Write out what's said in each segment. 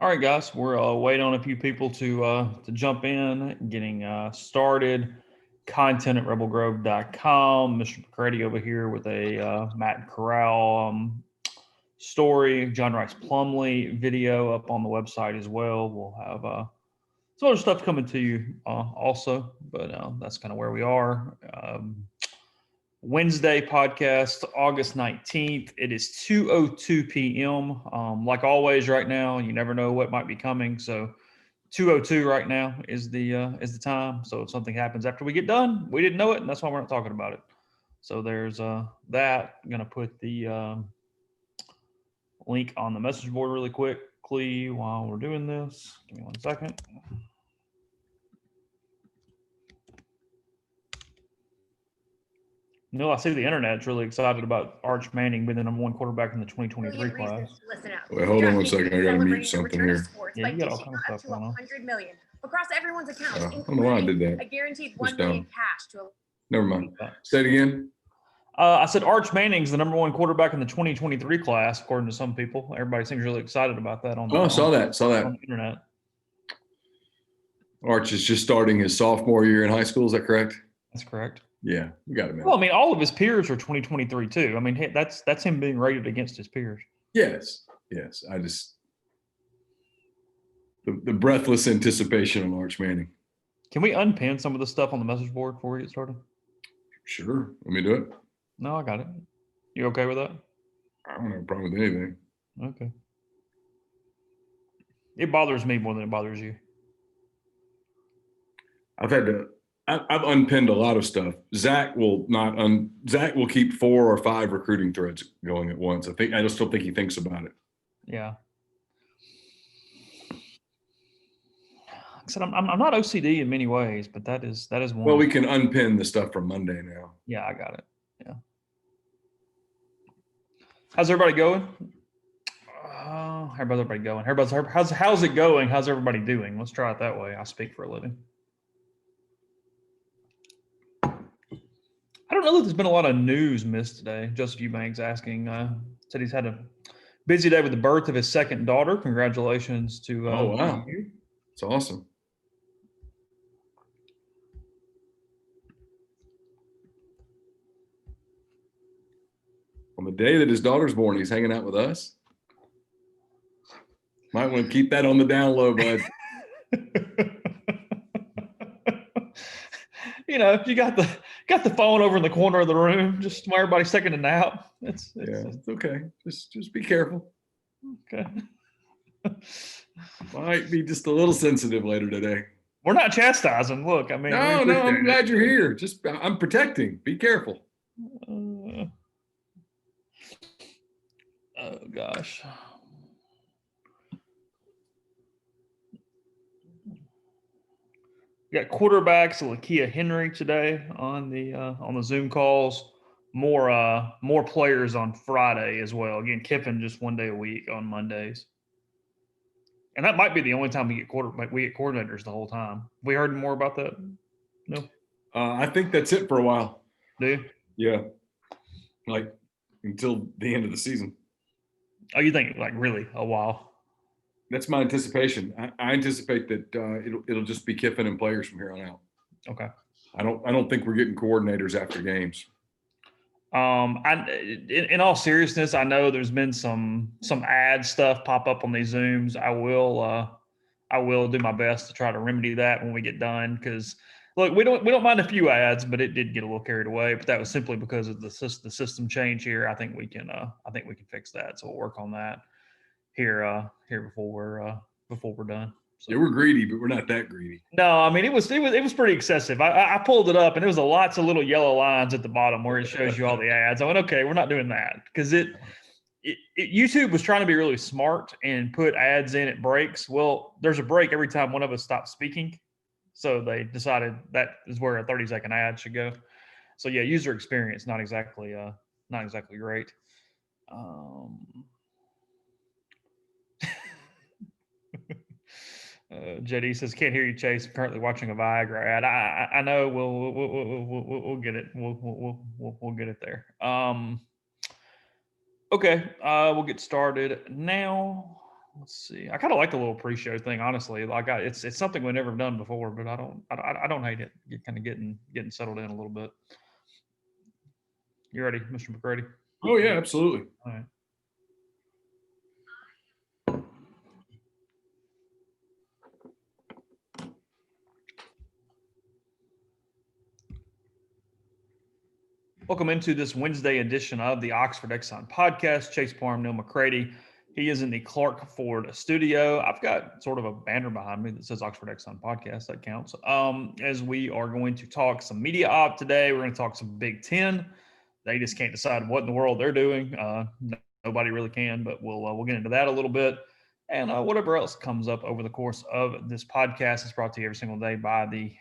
All right, guys, we're waiting on a few people to jump in, getting started. Content at rebelgrove.com. Mr. McCready over here with a Matt Corral story. John Rice Plumley video up on the website as well. We'll have some other stuff coming to you also, but that's kind of where we are. Wednesday podcast, August 19th. It is 2:02 p.m. Like always right now, you never know what might be coming. So 2:02 right now is the time. So if something happens after we get done, we didn't know it, and that's why we're not talking about it. So there's that. I'm going to put the link on the message board really quickly while we're doing this. Give me 1 second. No, I see the internet's really excited about Arch Manning being the number one quarterback in the 2023 class. Wait, hold on 1 second. I got to mute something here. Yeah, you got all kinds of stuff going on. $100 million across everyone's accounts, I don't know why I did that. a guaranteed $1 million cash to. Never mind. Say it again. I said Arch Manning's the number one quarterback in the 2023 class, according to some people. Everybody seems really excited about that on the, saw that on the internet. Arch is just starting his sophomore year in high school. Is that correct? That's correct. Yeah, we got him. Well, I mean, all of his peers are 2023 too. I mean, that's him being rated against his peers. Yes. I just the breathless anticipation on Arch Manning. Can we unpin some of the stuff on the message board before we get started? Sure. Let me do it. No, I got it. You okay with that? I don't have a problem with anything. Okay. It bothers me more than it bothers you. I've unpinned a lot of stuff. Zach will keep 4 or 5 recruiting threads going at once. I just don't think he thinks about it. Yeah. Like I said, I'm not OCD in many ways, but that is one. Well, we can unpin the stuff from Monday now. Yeah, I got it. Yeah. How's everybody going? How's everybody going? How's it going? How's everybody doing? Let's try it that way. I speak for a living. I don't know that there's been a lot of news missed today. Joseph Eubanks asking, said he's had a busy day with the birth of his second daughter. Congratulations to oh, wow. you. It's awesome. On the day that his daughter's born, he's hanging out with us. Might want to keep that on the down low, bud. You know, if you got the phone over in the corner of the room, just while everybody's taking a nap. It's okay. Just be careful. Okay. Might be just a little sensitive later today. We're not chastising. Look, I mean. No, I'm glad you're here. I'm protecting. Be careful. Oh gosh. We got quarterbacks, Lakia Henry today on the Zoom calls. More players on Friday as well. Again, Kiffin just 1 day a week on Mondays. And that might be the only time we get coordinators the whole time. We heard more about that? No? I think that's it for a while. Do you? Yeah. Like until the end of the season. Oh, you think like really a while? That's my anticipation. I anticipate that it'll just be Kiffin and players from here on out. Okay. I don't think we're getting coordinators after games. In all seriousness, I know there's been some ad stuff pop up on these Zooms. I will do my best to try to remedy that when we get done. Because look, we don't mind a few ads, but it did get a little carried away. But that was simply because of the system change here. I think we can fix that. So we'll work on that here before we're done. So. Yeah, we're greedy, but we're not that greedy. No, I mean it was pretty excessive. I pulled it up and it was lots of little yellow lines at the bottom where it shows you all the ads. I went, okay, we're not doing that because YouTube was trying to be really smart and put ads in at breaks. Well, there's a break every time one of us stops speaking, so they decided that is where a 30-second ad should go. So yeah, user experience not exactly great. JD says, "Can't hear you, Chase. I'm currently watching a Viagra ad." I know. We'll get it. We'll get it there. Okay. We'll get started now. Let's see. I kind of like the little pre-show thing, honestly. Like, it's something we've never done before, but I don't hate it. Kind of getting settled in a little bit. You ready, Mr. McCready? Oh yeah, absolutely. All right. Welcome into this Wednesday edition of the Oxford Exxon Podcast. Chase Parham, Neal McCready. He is in the Clark Ford studio. I've got sort of a banner behind me that says Oxford Exxon Podcast. That counts. As we are going to talk some media op today, we're going to talk some Big Ten. They just can't decide what in the world they're doing. Nobody really can, but we'll get into that a little bit. And whatever else comes up over the course of this podcast is brought to you every single day by the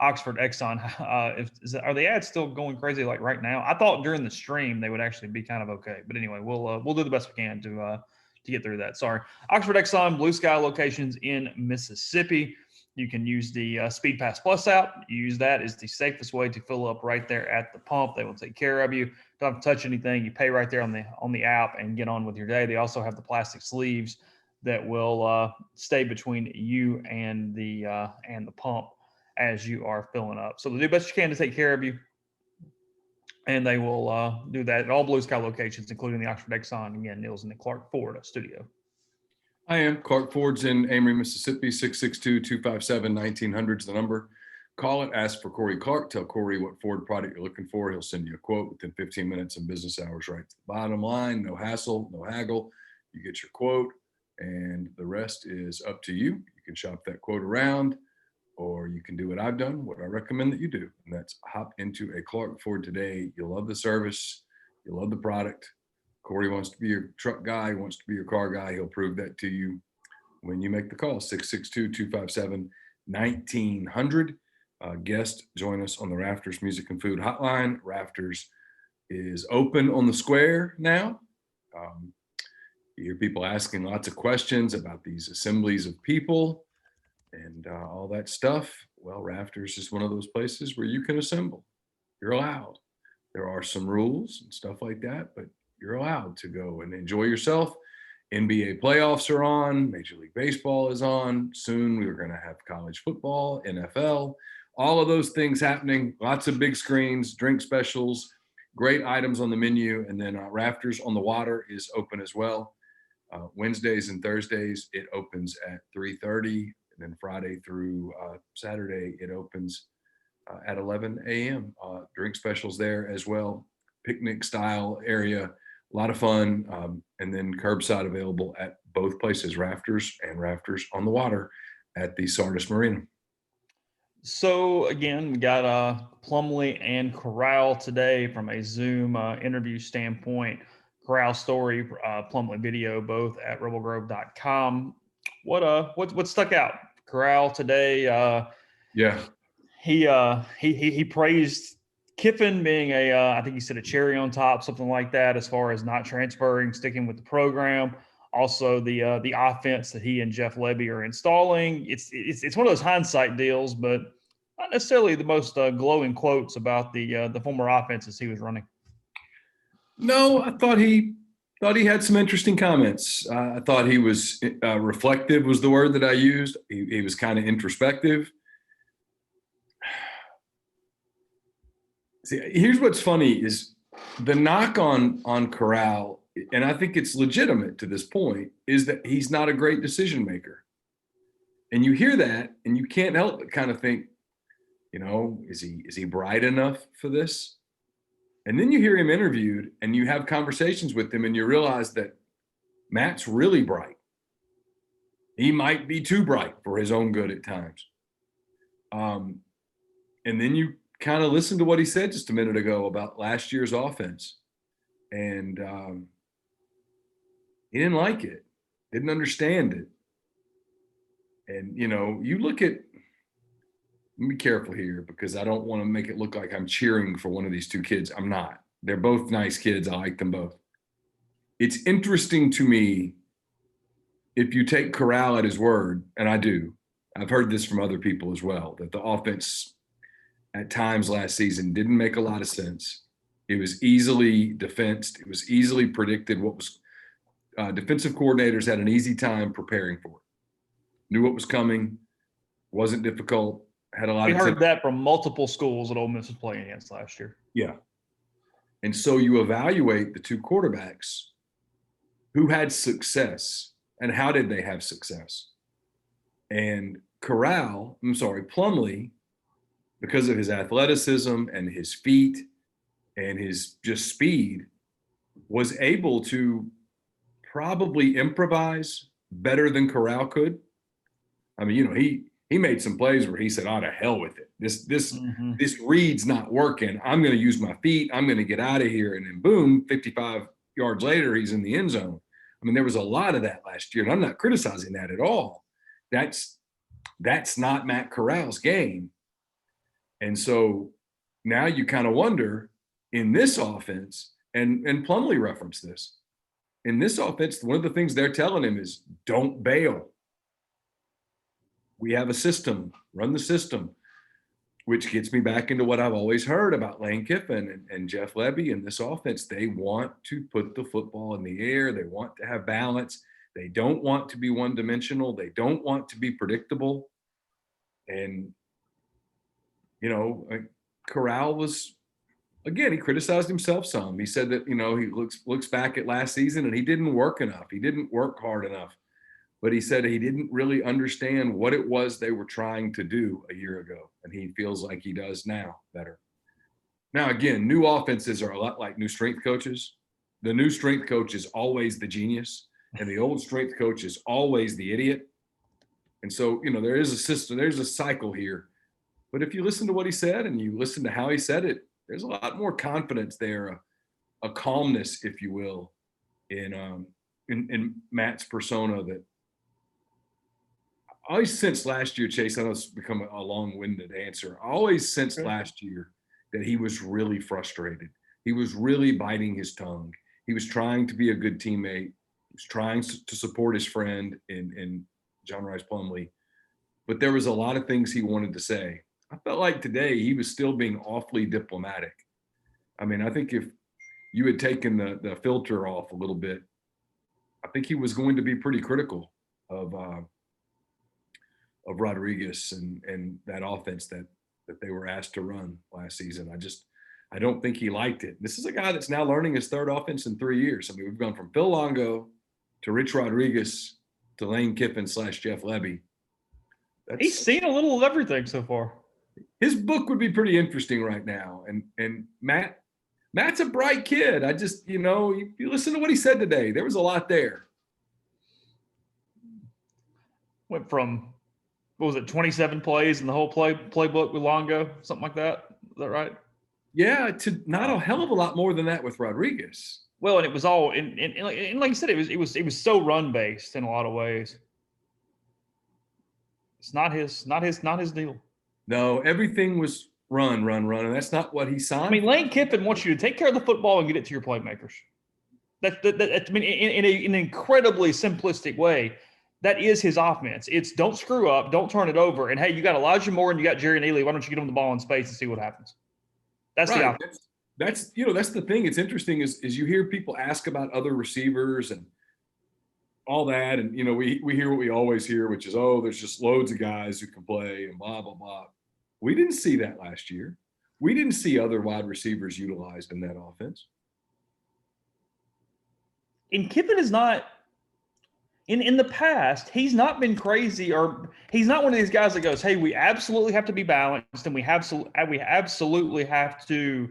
Oxford Exxon. Are the ads still going crazy like right now? I thought during the stream they would actually be kind of okay, but anyway, we'll do the best we can to get through that. Sorry. Oxford Exxon, Blue Sky locations in Mississippi. You can use the Speed Pass Plus app. You use that is the safest way to fill up right there at the pump. They will take care of you. Don't have to touch anything. You pay right there on the app and get on with your day. They also have the plastic sleeves that will stay between you and the pump as you are filling up. So they'll do the best you can to take care of you. And they will do that at all Blue Sky locations, including the Oxford Exxon. Again, Neal's in the Clark Ford studio. I am. Clark Ford's in Amory, Mississippi, 662-257-1900 is the number. Call it, ask for Corey Clark. Tell Corey what Ford product you're looking for. He'll send you a quote within 15 minutes of business hours, right to the bottom line. No hassle, no haggle. You get your quote, and the rest is up to you. You can shop that quote around, or you can do what I've done, what I recommend that you do, and that's hop into a Clark Ford today. You'll love the service. You'll love the product. Corey wants to be your truck guy, wants to be your car guy. He'll prove that to you when you make the call, 662-257-1900. Guest, join us on the Rafters Music and Food Hotline. Rafters is open on the square now. You hear people asking lots of questions about these assemblies of people and all that stuff. Well, Rafters is one of those places where you can assemble. You're allowed. There are some rules and stuff like that, but you're allowed to go and enjoy yourself. NBA playoffs are on. Major League Baseball is on. Soon we're going to have college football, NFL, all of those things happening. Lots of big screens, drink specials, great items on the menu. And then Rafters on the Water is open as well. Wednesdays and Thursdays, it opens at 3:30. And then Friday through Saturday, it opens at 11 a.m. Drink specials there as well. Picnic style area, a lot of fun. And then curbside available at both places, Rafters and Rafters on the Water at the Sardis Marina. So again, we got Plumlee and Corral today from a Zoom interview standpoint. Corral story, Plumlee video, both at rebelgrove.com. What stuck out? Corral today. He praised Kiffin being I think he said a cherry on top, something like that, as far as not transferring, sticking with the program. Also, the offense that he and Jeff Lebby are installing. It's one of those hindsight deals, but not necessarily the most glowing quotes about the former offenses he was running. No, I thought he had some interesting comments. I thought he was reflective was the word that I used. He was kind of introspective. See, here's what's funny is the knock on Corral, and I think it's legitimate to this point, is that he's not a great decision maker. And you hear that and you can't help but kind of think, is he bright enough for this? And then you hear him interviewed and you have conversations with him and you realize that Matt's really bright. He might be too bright for his own good at times. And then you kind of listen to what he said just a minute ago about last year's offense. And he didn't like it, didn't understand it. And, you look at, let me be careful here because I don't want to make it look like I'm cheering for one of these two kids. I'm not. They're both nice kids. I like them both. It's interesting to me if you take Corral at his word, and I do. I've heard this from other people as well, that the offense at times last season didn't make a lot of sense. It was easily defensed. It was easily predicted what was defensive coordinators had an easy time preparing for it. Knew what was coming, wasn't difficult, had a lot We of heard that from multiple schools that Ole Miss was playing against last year. Yeah. And so you evaluate the two quarterbacks who had success and how did they have success. And Plumlee, because of his athleticism and his feet and his just speed, was able to probably improvise better than Corral could. I mean, he made some plays where he said, "Oh, to hell with it. This read's not working. I'm going to use my feet. I'm going to get out of here." And then boom, 55 yards later, he's in the end zone. I mean, there was a lot of that last year, and I'm not criticizing that at all. That's not Matt Corral's game. And so now you kind of wonder in this offense, and Plumlee referenced this, in this offense, one of the things they're telling him is don't bail. We have a system, run the system, which gets me back into what I've always heard about Lane Kiffin and Jeff Lebby in this offense. They want to put the football in the air. They want to have balance. They don't want to be one-dimensional. They don't want to be predictable. And, Corral was, again, he criticized himself some. He said that, he looks back at last season and he didn't work enough. He didn't work hard enough. But he said he didn't really understand what it was they were trying to do a year ago. And he feels like he does now better. Now, again, new offenses are a lot like new strength coaches. The new strength coach is always the genius, and the old strength coach is always the idiot. And so, there is a system, there's a cycle here. But if you listen to what he said and you listen to how he said it, there's a lot more confidence there, a calmness, if you will, in Matt's persona that I always sensed last year, Chase, I know it's become a long-winded answer. I always sensed last year that he was really frustrated. He was really biting his tongue. He was trying to be a good teammate. He was trying to support his friend in John Rice Plumlee. But there was a lot of things he wanted to say. I felt like today he was still being awfully diplomatic. I mean, I think if you had taken the filter off a little bit, I think he was going to be pretty critical of Rodriguez and that offense that they were asked to run last season. I don't think he liked it. This is a guy that's now learning his third offense in 3 years. I mean, we've gone from Phil Longo to Rich Rodriguez to Lane Kiffin / Jeff Lebby. He's seen a little of everything so far. His book would be pretty interesting right now. And Matt's a bright kid. I just, you listen to what he said today. There was a lot there. Went from, 27 plays in the whole playbook with Longo, something like that. Is that right? Yeah, to not a hell of a lot more than that with Rodriguez. Well, and it was all, and like you said, it was so run based in a lot of ways. It's not his deal. No, everything was run, and that's not what he signed. I mean, Lane Kiffin wants you to take care of the football and get it to your playmakers. I mean, in an incredibly simplistic way, that is his offense. It's don't screw up, don't turn it over, and hey, you got Elijah Moore and you got Jerry Neely. Why don't you get him the ball in space and see what happens? That's right. The offense. That's the thing. It's interesting is you hear people ask about other receivers and all that, and we hear what we always hear, which is, there's just loads of guys who can play and blah blah blah. We didn't see that last year. We didn't see other wide receivers utilized in that offense. And Kiffin is not in the past. He's not been crazy, or he's not one of these guys that goes, "Hey, we absolutely have to be balanced, and we absolutely have to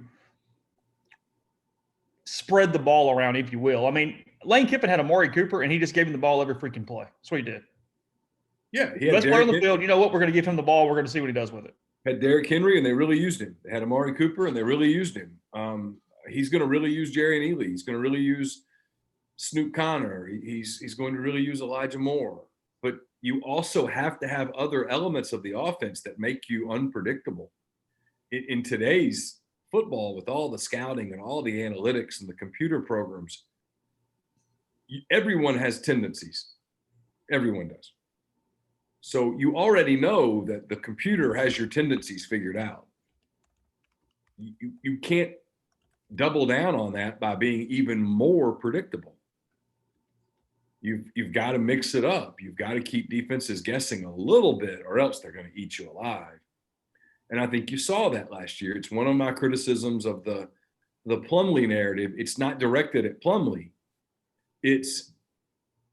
spread the ball around, if you will." I mean, Lane Kiffin had Amari Cooper, and he just gave him the ball every freaking play. That's what he did. Yeah, best player on the field. You know what? We're going to give him the ball. We're going to see what he does with it. Had Derrick Henry, and they really used him. They had Amari Cooper, and they really used him. He's going to really use Jerry Neely. He's going to really use Snoop Connor. He's going to really use Elijah Moore. But you also have to have other elements of the offense that make you unpredictable. In today's football, with all the scouting and all the analytics and the computer programs, everyone has tendencies. Everyone does. So you already know that the computer has your tendencies figured out. You can't double down on that by being even more predictable. You've got to mix it up. You've got to keep defenses guessing a little bit, or else they're going to eat you alive. And I think you saw that last year. It's one of my criticisms of the Plumlee narrative. It's not directed at Plumlee. It's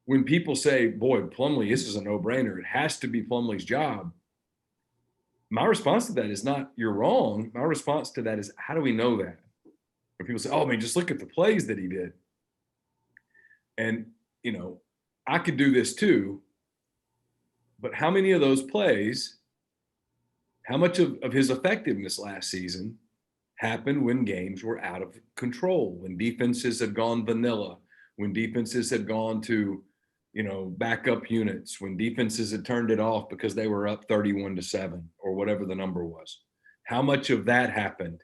when people say, boy, Plumlee, this is a no-brainer. It has to be Plumlee's job. My response to that is not, you're wrong. My response to that is, how do we know that? When people say, oh, man, just look at the plays that he did. And, you know, I could do this too. But how many of those plays, how much of his effectiveness last season happened when games were out of control, when defenses had gone vanilla, when defenses had gone to, you know, backup units, when defenses had turned it off because they were up 31-7 or whatever the number was? How much of that happened?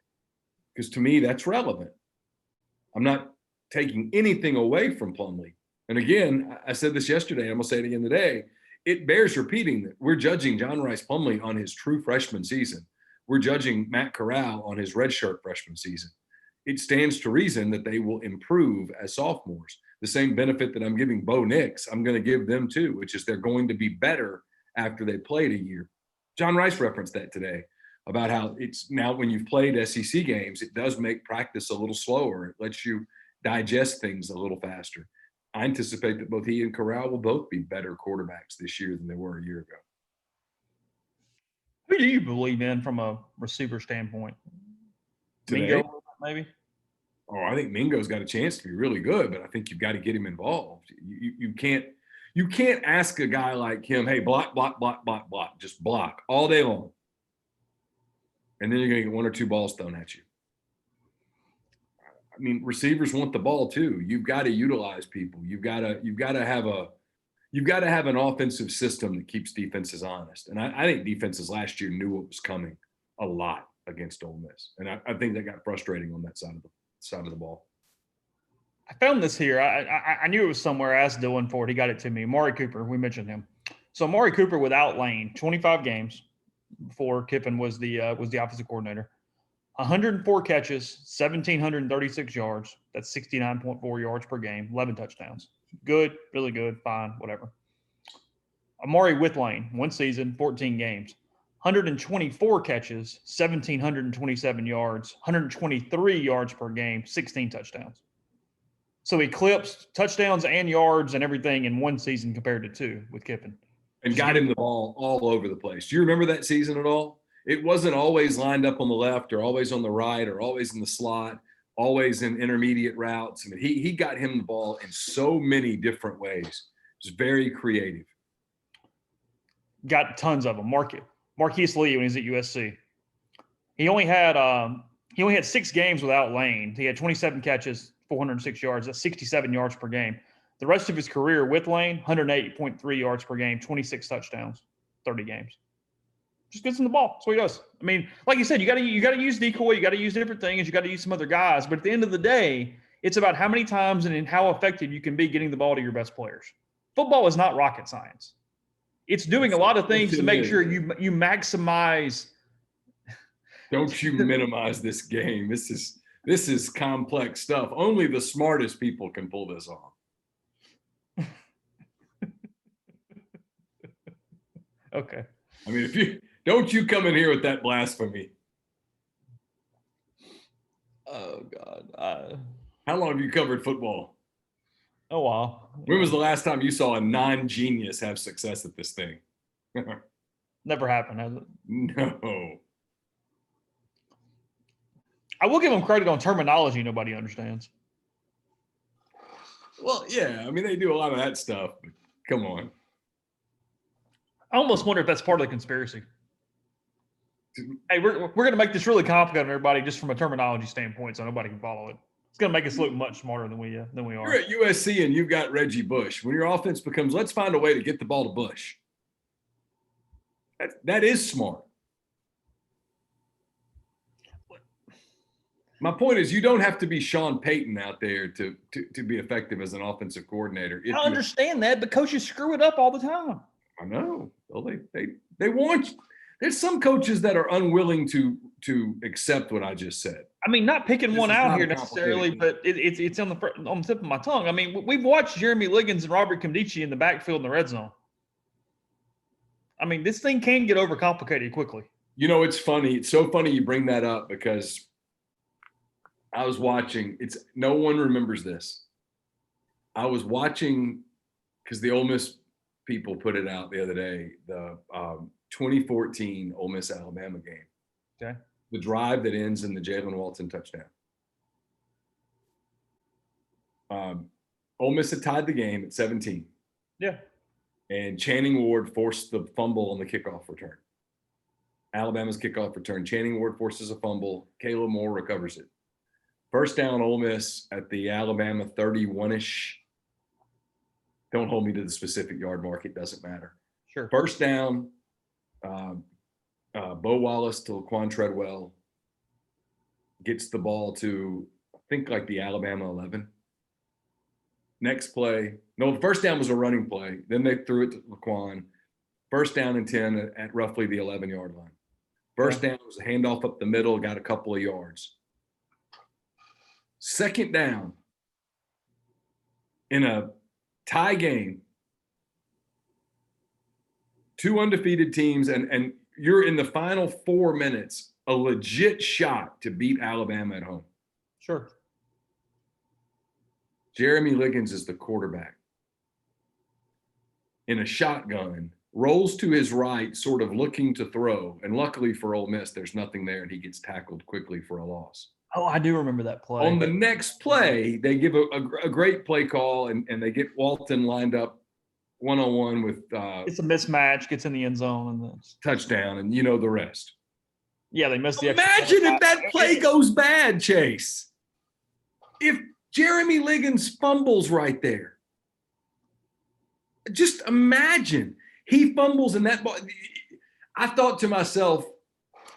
Because to me, that's relevant. I'm not taking anything away from Plumlee. And again, I said this yesterday, I'm going to say it again today. It bears repeating that we're judging John Rice Plumlee on his true freshman season. We're judging Matt Corral on his redshirt freshman season. It stands to reason that they will improve as sophomores. The same benefit that I'm giving Bo Nix, I'm going to give them too, which is they're going to be better after they played a year. John Rice referenced that today about how it's now when you've played SEC games, it does make practice a little slower. It lets you digest things a little faster. I anticipate that both he and Corral will both be better quarterbacks this year than they were a year ago. Who do you believe in from a receiver standpoint? Today? Mingo, maybe? Oh, I think Mingo's got a chance to be really good, but I think you've got to get him involved. You can't ask a guy like him, hey, block, block, block, block, block, just block all day long. And then you're going to get one or two balls thrown at you. I mean, receivers want the ball too. You've got to utilize people. You've got to have an offensive system that keeps defenses honest. And I think defenses last year knew what was coming a lot against Ole Miss. And I think that got frustrating on that side of the ball. I found this here. I knew it was somewhere. I asked Dylan for it. He got it to me. Amari Cooper, we mentioned him. So Amari Cooper without Lane, 25 games before Kiffin was the offensive coordinator. 104 catches, 1,736 yards. That's 69.4 yards per game, 11 touchdowns. Good, really good, fine, whatever. Amari with Lane, one season, 14 games. 124 catches, 1,727 yards, 123 yards per game, 16 touchdowns. So he eclipsed touchdowns and yards and everything in one season compared to two with Kiffin. And got him the ball all over the place. Do you remember that season at all? It wasn't always lined up on the left or always on the right or always in the slot, always in intermediate routes. I mean, he got him the ball in so many different ways. It was very creative. Got tons of them. Marquise Lee when he was at USC. He only had 6 games without Lane. He had 27 catches, 406 yards. That's 67 yards per game. The rest of his career with Lane, 108.3 yards per game, 26 touchdowns, 30 games. Just gets him the ball. That's what he does. I mean, like you said, you got to use decoy. You got to use different things. You got to use some other guys. But at the end of the day, it's about how many times and how effective you can be getting the ball to your best players. Football is not rocket science. It's doing a lot of things to make sure you maximize. Don't you minimize this game. This is complex stuff. Only the smartest people can pull this off. Okay. I mean, don't you come in here with that blasphemy. Oh, God. How long have you covered football? Oh, wow. When was the last time you saw a non-genius have success at this thing? Never happened, has it? No. I will give them credit on terminology nobody understands. Well, yeah. I mean, they do a lot of that stuff. But come on. I almost wonder if that's part of the conspiracy. Hey, we're going to make this really complicated on everybody just from a terminology standpoint so nobody can follow it. It's going to make us look much smarter than we are. You're at USC and you've got Reggie Bush. When your offense becomes, let's find a way to get the ball to Bush. That is smart. My point is you don't have to be Sean Payton out there to be effective as an offensive coordinator. I understand that, but coaches screw it up all the time. I know. Well, they want There's some coaches that are unwilling to accept what I just said. I mean, not picking This one is out not here a necessarily, complicated but it's on the tip of my tongue. I mean, we've watched Jeremy Liggins and Robert Kimdichie in the backfield in the red zone. I mean, this thing can get overcomplicated quickly. You know, it's funny. It's so funny you bring that up because I was watching. No one remembers this. I was watching because the Ole Miss people put it out the other day. The 2014 Ole Miss Alabama game. Okay. The drive that ends in the Jalen Walton touchdown. Ole Miss had tied the game at 17. Yeah. And Channing Ward forced the fumble on the kickoff return. Alabama's kickoff return. Channing Ward forces a fumble. Caleb Moore recovers it. First down, Ole Miss at the Alabama 31-ish. Don't hold me to the specific yard mark. It doesn't matter. Sure. First down, Bo Wallace to Laquan Treadwell gets the ball to, I think, like the Alabama 11. Next play. No, the first down was a running play. Then they threw it to Laquan. First down and 10 at roughly the 11-yard line. First down was a handoff up the middle, got a couple of yards. Second down in a tie game, two undefeated teams, and you're in the final 4 minutes, a legit shot to beat Alabama at home. Sure. Jeremy Liggins is the quarterback. In a shotgun, rolls to his right, sort of looking to throw. And luckily for Ole Miss, there's nothing there, and he gets tackled quickly for a loss. Oh, I do remember that play. On the next play, they give a great play call, and they get Walton lined up one-on-one with it's a mismatch, gets in the end zone, and then touchdown, and you know the rest. Yeah, they missed the Imagine if that play goes bad, Chase. If Jeremy Liggins fumbles right there. Just imagine. He fumbles in that ball. I thought to myself,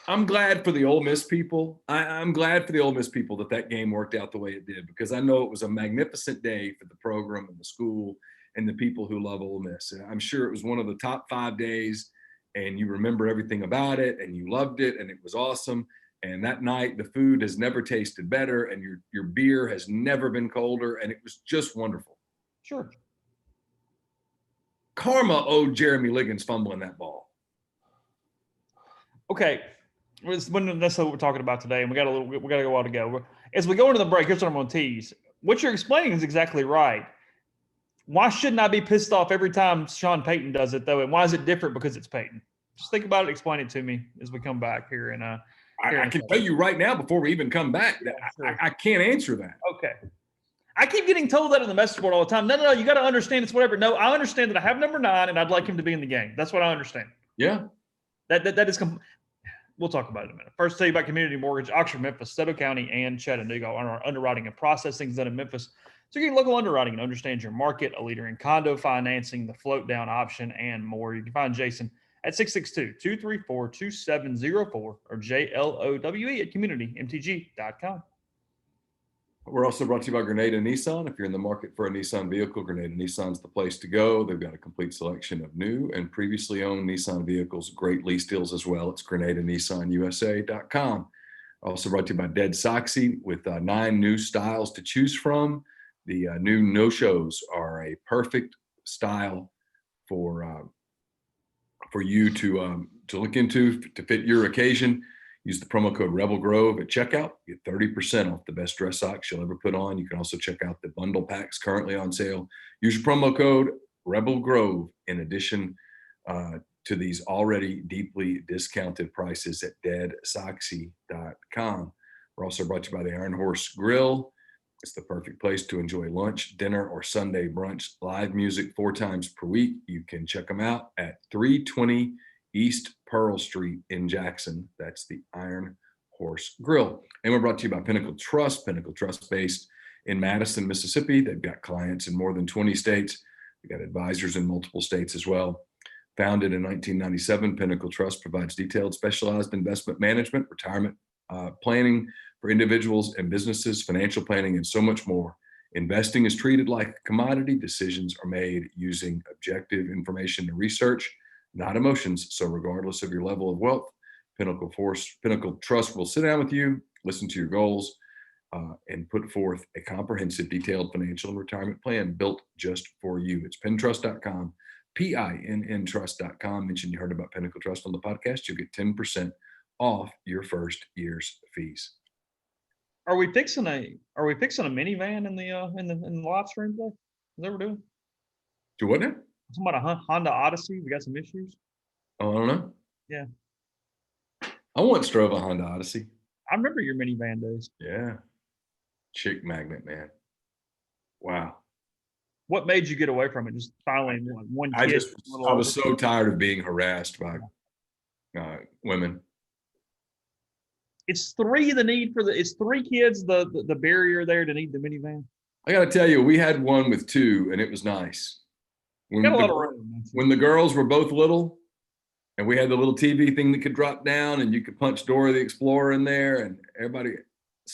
I'm glad for the Ole Miss people. I'm glad for the Ole Miss people that game worked out the way it did, because I know it was a magnificent day for the program and the school and the people who love Ole Miss. And I'm sure it was one of the top 5 days, and you remember everything about it, and you loved it, and it was awesome. And that night, the food has never tasted better, and your beer has never been colder, and it was just wonderful. Sure. Karma owed Jeremy Liggins fumbling that ball. Okay. That's not necessarily what we're talking about today, and we got a while to go. As we go into the break, here's what I'm going to tease. What you're explaining is exactly right. Why shouldn't I be pissed off every time Sean Payton does it, though? And why is it different because it's Payton? Just think about it. Explain it to me as we come back here. And I can tell you right now, before we even come back, that sure. I can't answer that. Okay. I keep getting told that in the message board all the time. No, you got to understand it's whatever. No, I understand that I have number 9 and I'd like him to be in the game. That's what I understand. Yeah. That is. We'll talk about it in a minute. First, tell you about Community Mortgage, Oxford, Memphis, Stoughton County, and Chattanooga. On our underwriting and processing done in Memphis. So you get local underwriting and understand your market, a leader in condo financing, the float down option, and more. You can find Jason at 662-234-2704 or JLOWE at communitymtg.com. We're also brought to you by Grenada Nissan. If you're in the market for a Nissan vehicle, Grenada Nissan's the place to go. They've got a complete selection of new and previously owned Nissan vehicles, great lease deals as well. It's GrenadaNissanUSA.com. Also brought to you by Dead Soxy with 9 new styles to choose from. The new no-shows are a perfect style for you to look into to fit your occasion. Use the promo code Rebel Grove at checkout. Get 30% off the best dress socks you'll ever put on. You can also check out the bundle packs currently on sale. Use your promo code Rebel Grove in addition to these already deeply discounted prices at deadsoxy.com. We're also brought to you by the Iron Horse Grill. It's the perfect place to enjoy lunch, dinner, or Sunday brunch. Live music 4 times per week. You can check them out at 320 East Pearl Street in Jackson. That's the Iron Horse Grill. And we're brought to you by Pinnacle Trust. Pinnacle Trust based in Madison, Mississippi. They've got clients in more than 20 states. They've got advisors in multiple states as well. Founded in 1997, Pinnacle Trust provides detailed, specialized investment management, retirement planning for individuals and businesses, financial planning, and so much more. Investing is treated like a commodity. Decisions are made using objective information and research. not emotions. So regardless of your level of wealth, Pinnacle Trust will sit down with you, listen to your goals, and put forth a comprehensive, detailed financial and retirement plan built just for you. It's pintrust.com, PINN trust.com. Mention you heard about Pinnacle Trust on the podcast. You'll get 10% off your first year's fees. Are we fixing a minivan in the live stream today? Is that what we're doing? Do what now? Talking about a Honda Odyssey. We got some issues. Oh, I don't know. Yeah. I once drove a Honda Odyssey. I remember your minivan days. Yeah. Chick magnet, man. Wow. What made you get away from it? Just finally one kid. I was so tired of being harassed by women. It's three kids, the barrier there to need the minivan. I got to tell you, we had one with two, and it was nice. When got a lot of room. When the girls were both little, and we had the little TV thing that could drop down, and you could punch Dora the Explorer in there, and everybody.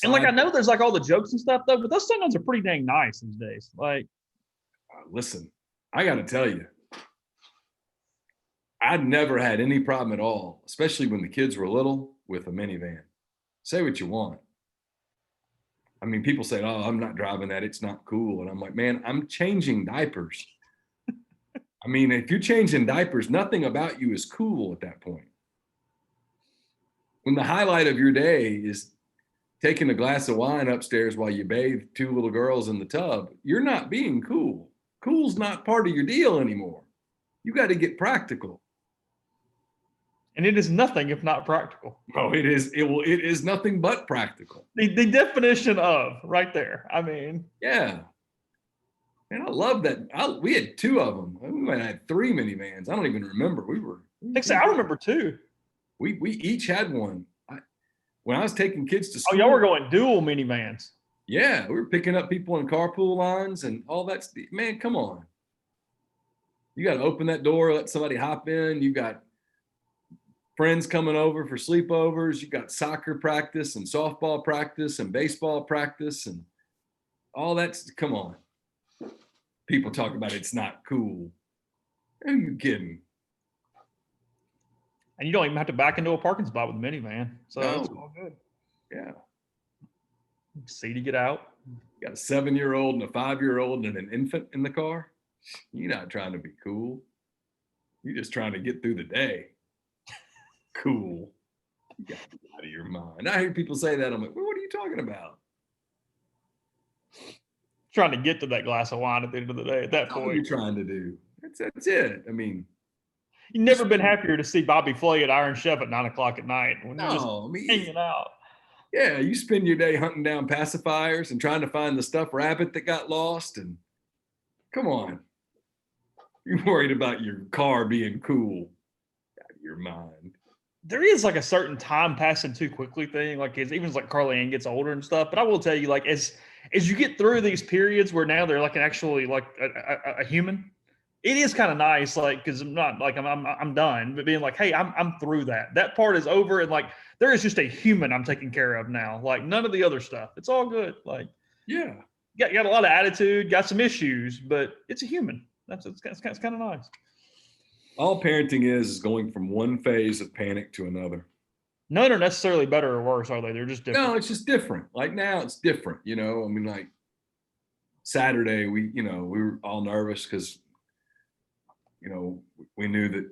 And like I know there's like all the jokes and stuff though, but those things are pretty dang nice these days. Like, listen, I got to tell you, I'd never had any problem at all, especially when the kids were little, with a minivan. Say what you want. I mean, people say, "Oh, I'm not driving that. It's not cool." And I'm like, man, I'm changing diapers. I mean, if you're changing diapers, nothing about you is cool at that point. When the highlight of your day is taking a glass of wine upstairs while you bathe two little girls in the tub, you're not being cool. Cool's not part of your deal anymore. You got to get practical. And it is nothing if not practical. Oh, it is. It is nothing but practical. The definition of right there. I mean, yeah. And I love that. We had two of them. We might have had three minivans. I don't even remember. I remember two. We each had one. When I was taking kids to school. Oh, y'all were going dual minivans. Yeah, we were picking up people in carpool lines and all that. Man, come on. You got to open that door, let somebody hop in. You got friends coming over for sleepovers. You got soccer practice and softball practice and baseball practice and all that's. Come on. People talk about it's not cool. Who are you kidding? And you don't even have to back into a parking spot with a minivan. So it's all good. Yeah. See to get out. You got a 7-year-old and a 5-year-old and an infant in the car. You're not trying to be cool. You're just trying to get through the day. Cool. You got to be out of your mind. I hear people say that. I'm like, well, what are you talking about? Trying to get to that glass of wine at the end of the day at that point. What are you trying to do? That's it. I mean, you've never been happier to see Bobby Flay at Iron Chef at 9:00 at night when you're just hanging out. Yeah, you spend your day hunting down pacifiers and trying to find the stuffed rabbit that got lost. And come on, you're worried about your car being cool. Out of your mind. There is like a certain time passing too quickly thing. Like even as like Carly Ann gets older and stuff. But I will tell you, like as you get through these periods where now they're like actually like a human, it is kind of nice. Like because I'm not like I'm done, but being like, hey, I'm through that. That part is over, and like there is just a human I'm taking care of now. Like none of the other stuff. It's all good. Like yeah, you got a lot of attitude, got some issues, but it's a human. It's kind of nice. All parenting is going from one phase of panic to another. None are necessarily better or worse, are they? They're just different. No, it's just different. Like now it's different, I mean, like Saturday, we were all nervous because, we knew that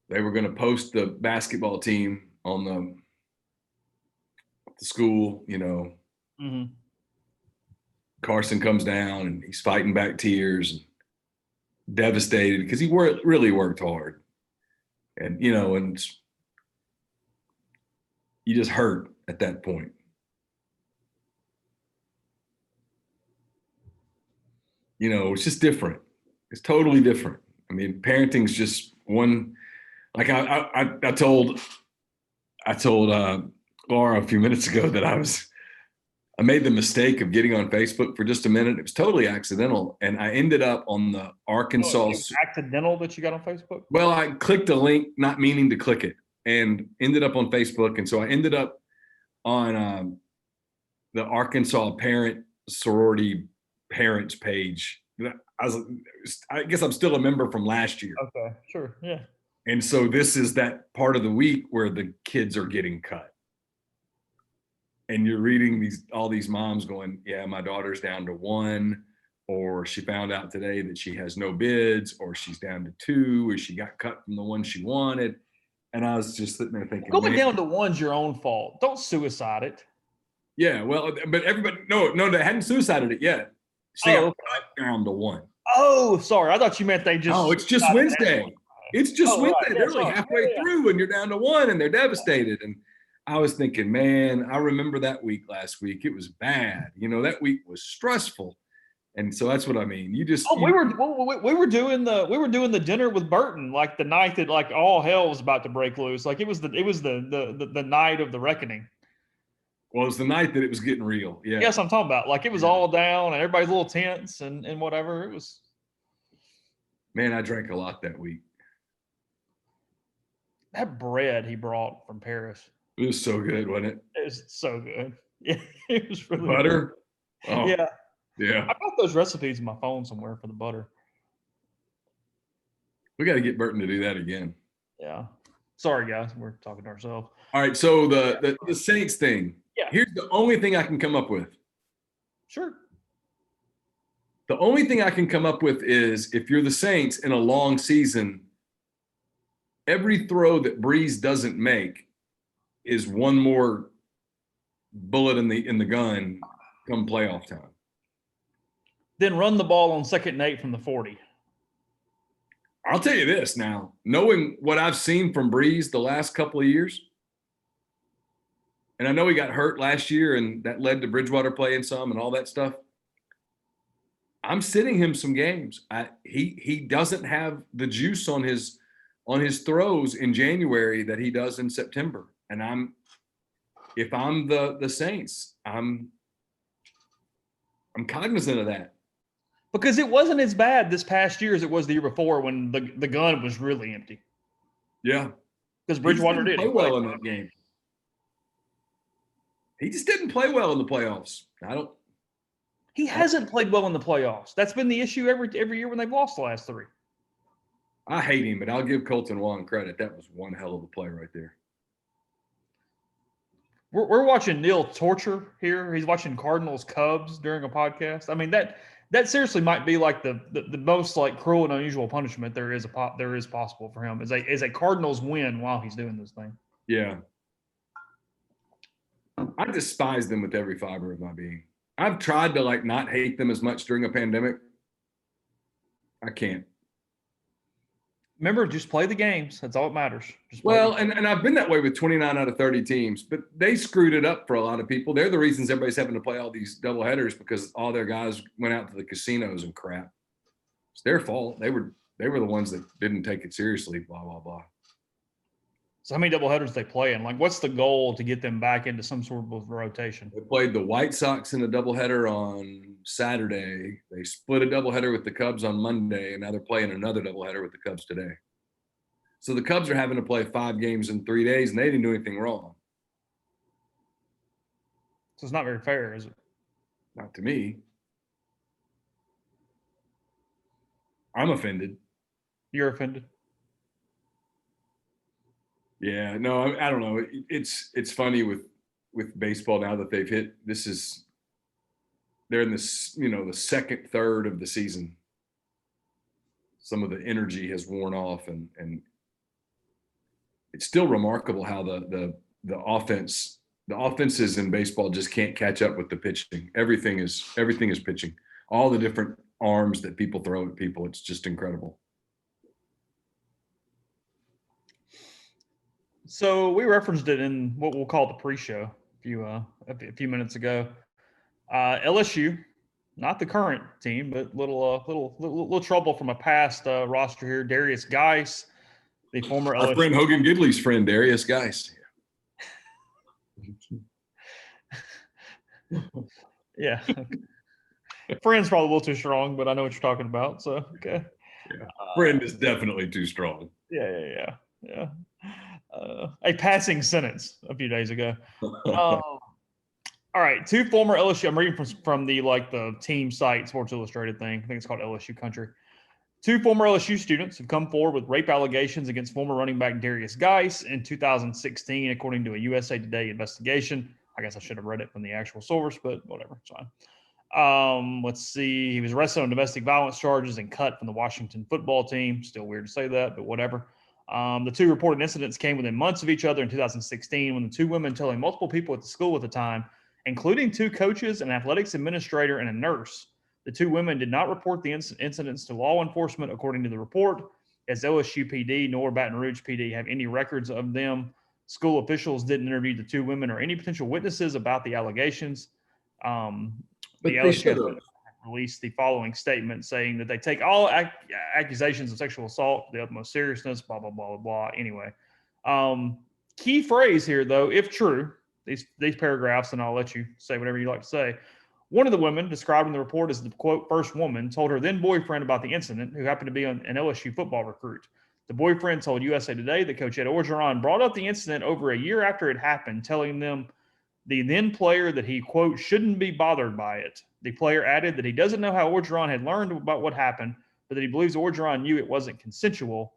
they were going to post the basketball team on the school, Mm-hmm. Carson comes down and he's fighting back tears and devastated because he really worked hard. And, and you just hurt at that point. It's just different. It's totally different. I mean, parenting's just one. Like I told Laura a few minutes ago that I made the mistake of getting on Facebook for just a minute. It was totally accidental, and I ended up on the Arkansas. Oh, it was accidental that you got on Facebook? Well, I clicked a link, not meaning to click it, and ended up on Facebook, and so I ended up on the Arkansas Parent Sorority Parents page I guess I'm still a member from last year. Okay, sure, yeah. And so this is that part of the week where the kids are getting cut. And you're reading all these moms going, yeah, my daughter's down to 1, or she found out today that she has no bids, or she's down to 2, or she got cut from the one she wanted. And I was just sitting there thinking, going down to 1's your own fault. Don't suicide it. Yeah, well, but everybody, no, they hadn't suicided it yet. She got cut down to 1. Oh, sorry. I thought you meant they just. Oh, it's just Wednesday. It's just Wednesday. Right. They're like halfway through, and you're down to 1, and they're devastated. And I was thinking, man, I remember that week last week. It was bad. That week was stressful. And so that's what I mean. We were doing the dinner with Burton like the night that like all hell was about to break loose. Like it was the night of the reckoning. Well, it was the night that it was getting real. Yeah. Yes, I'm talking about. Like it was all down and everybody's a little tense and whatever. It was. Man, I drank a lot that week. That bread he brought from Paris. It was so good, wasn't it? It was so good. Yeah, it was really butter. Good. Oh, yeah. Yeah. I got those recipes in my phone somewhere for the butter. We got to get Burton to do that again. Yeah. Sorry, guys. We're talking to ourselves. All right. So the Saints thing. Yeah. Here's the only thing I can come up with. Sure. The only thing I can come up with is if you're the Saints in a long season, every throw that Breeze doesn't make is one more bullet in the gun come playoff time. Then run the ball on 2nd and 8 from the 40. I'll tell you this now, knowing what I've seen from Breeze the last couple of years, and I know he got hurt last year and that led to Bridgewater playing some and all that stuff. I'm sitting him some games. He doesn't have the juice on his throws in January that he does in September. And if I'm the Saints, I'm cognizant of that. Because it wasn't as bad this past year as it was the year before when the gun was really empty. Yeah. Because Bridgewater didn't play well in that game. He just didn't play well in the playoffs. He hasn't played well in the playoffs. That's been the issue every year when they've lost the last 3. I hate him, but I'll give Colton Wong credit. That was one hell of a play right there. We're watching Neil torture here. He's watching Cardinals Cubs during a podcast. I mean that seriously might be like the most like cruel and unusual punishment there is possible for him is a Cardinals win while he's doing this thing. Yeah. I despise them with every fiber of my being. I've tried to like not hate them as much during a pandemic. I can't. Remember, just play the games. That's all that matters. And I've been that way with 29 out of 30 teams, but they screwed it up for a lot of people. They're the reasons everybody's having to play all these doubleheaders because all their guys went out to the casinos and crap. It's their fault. They were the ones that didn't take it seriously, blah, blah, blah. So how many doubleheaders they playing? Like, what's the goal to get them back into some sort of rotation? They played the White Sox in a doubleheader on Saturday. They split a doubleheader with the Cubs on Monday, and now they're playing another doubleheader with the Cubs today. So the Cubs are having to play 5 games in 3 days, and they didn't do anything wrong. So it's not very fair, is it? Not to me. I'm offended. You're offended? Yeah, no, I don't know. It's funny with baseball now that they've hit. They're in this, the second third of the season. Some of the energy has worn off, and it's still remarkable how the offenses in baseball just can't catch up with the pitching. Everything is pitching. All the different arms that people throw at people, it's just incredible. So we referenced it in what we'll call the pre-show a few minutes ago. LSU, not the current team, but little trouble from a past roster here. Darius Geis, the former our LSU friend Hogan Gidley's friend, Darius Geis. Yeah, friend's probably a little too strong, but I know what you're talking about. So okay, yeah. Friend is definitely too strong. Yeah. A passing sentence a few days ago. All right, two former LSU. I'm reading from the team site, Sports Illustrated thing. I think it's called LSU Country. Two former LSU students have come forward with rape allegations against former running back Darius Geis in 2016, according to a USA Today investigation. I guess I should have read it from the actual source, but whatever, it's fine. Let's see. He was arrested on domestic violence charges and cut from the Washington football team. Still weird to say that, but whatever. The two reported incidents came within months of each other in 2016 when the two women telling multiple people at the school at the time, including two coaches, an athletics administrator, and a nurse. The two women did not report the incidents to law enforcement, according to the report, as LSU PD nor Baton Rouge PD have any records of them. School officials didn't interview the two women or any potential witnesses about the allegations. But the they LSU should have released the following statement saying that they take all accusations of sexual assault to the utmost seriousness, blah, blah, blah, blah, blah. Anyway, key phrase here, though, if true, these paragraphs, and I'll let you say whatever you like to say. One of the women, described in the report as the, quote, first woman, told her then boyfriend about the incident, who happened to be an LSU football recruit. The boyfriend told USA Today that Coach Ed Orgeron brought up the incident over a year after it happened, telling them the then player that he, quote, shouldn't be bothered by it. The player added that he doesn't know how Orgeron had learned about what happened, but that he believes Orgeron knew it wasn't consensual.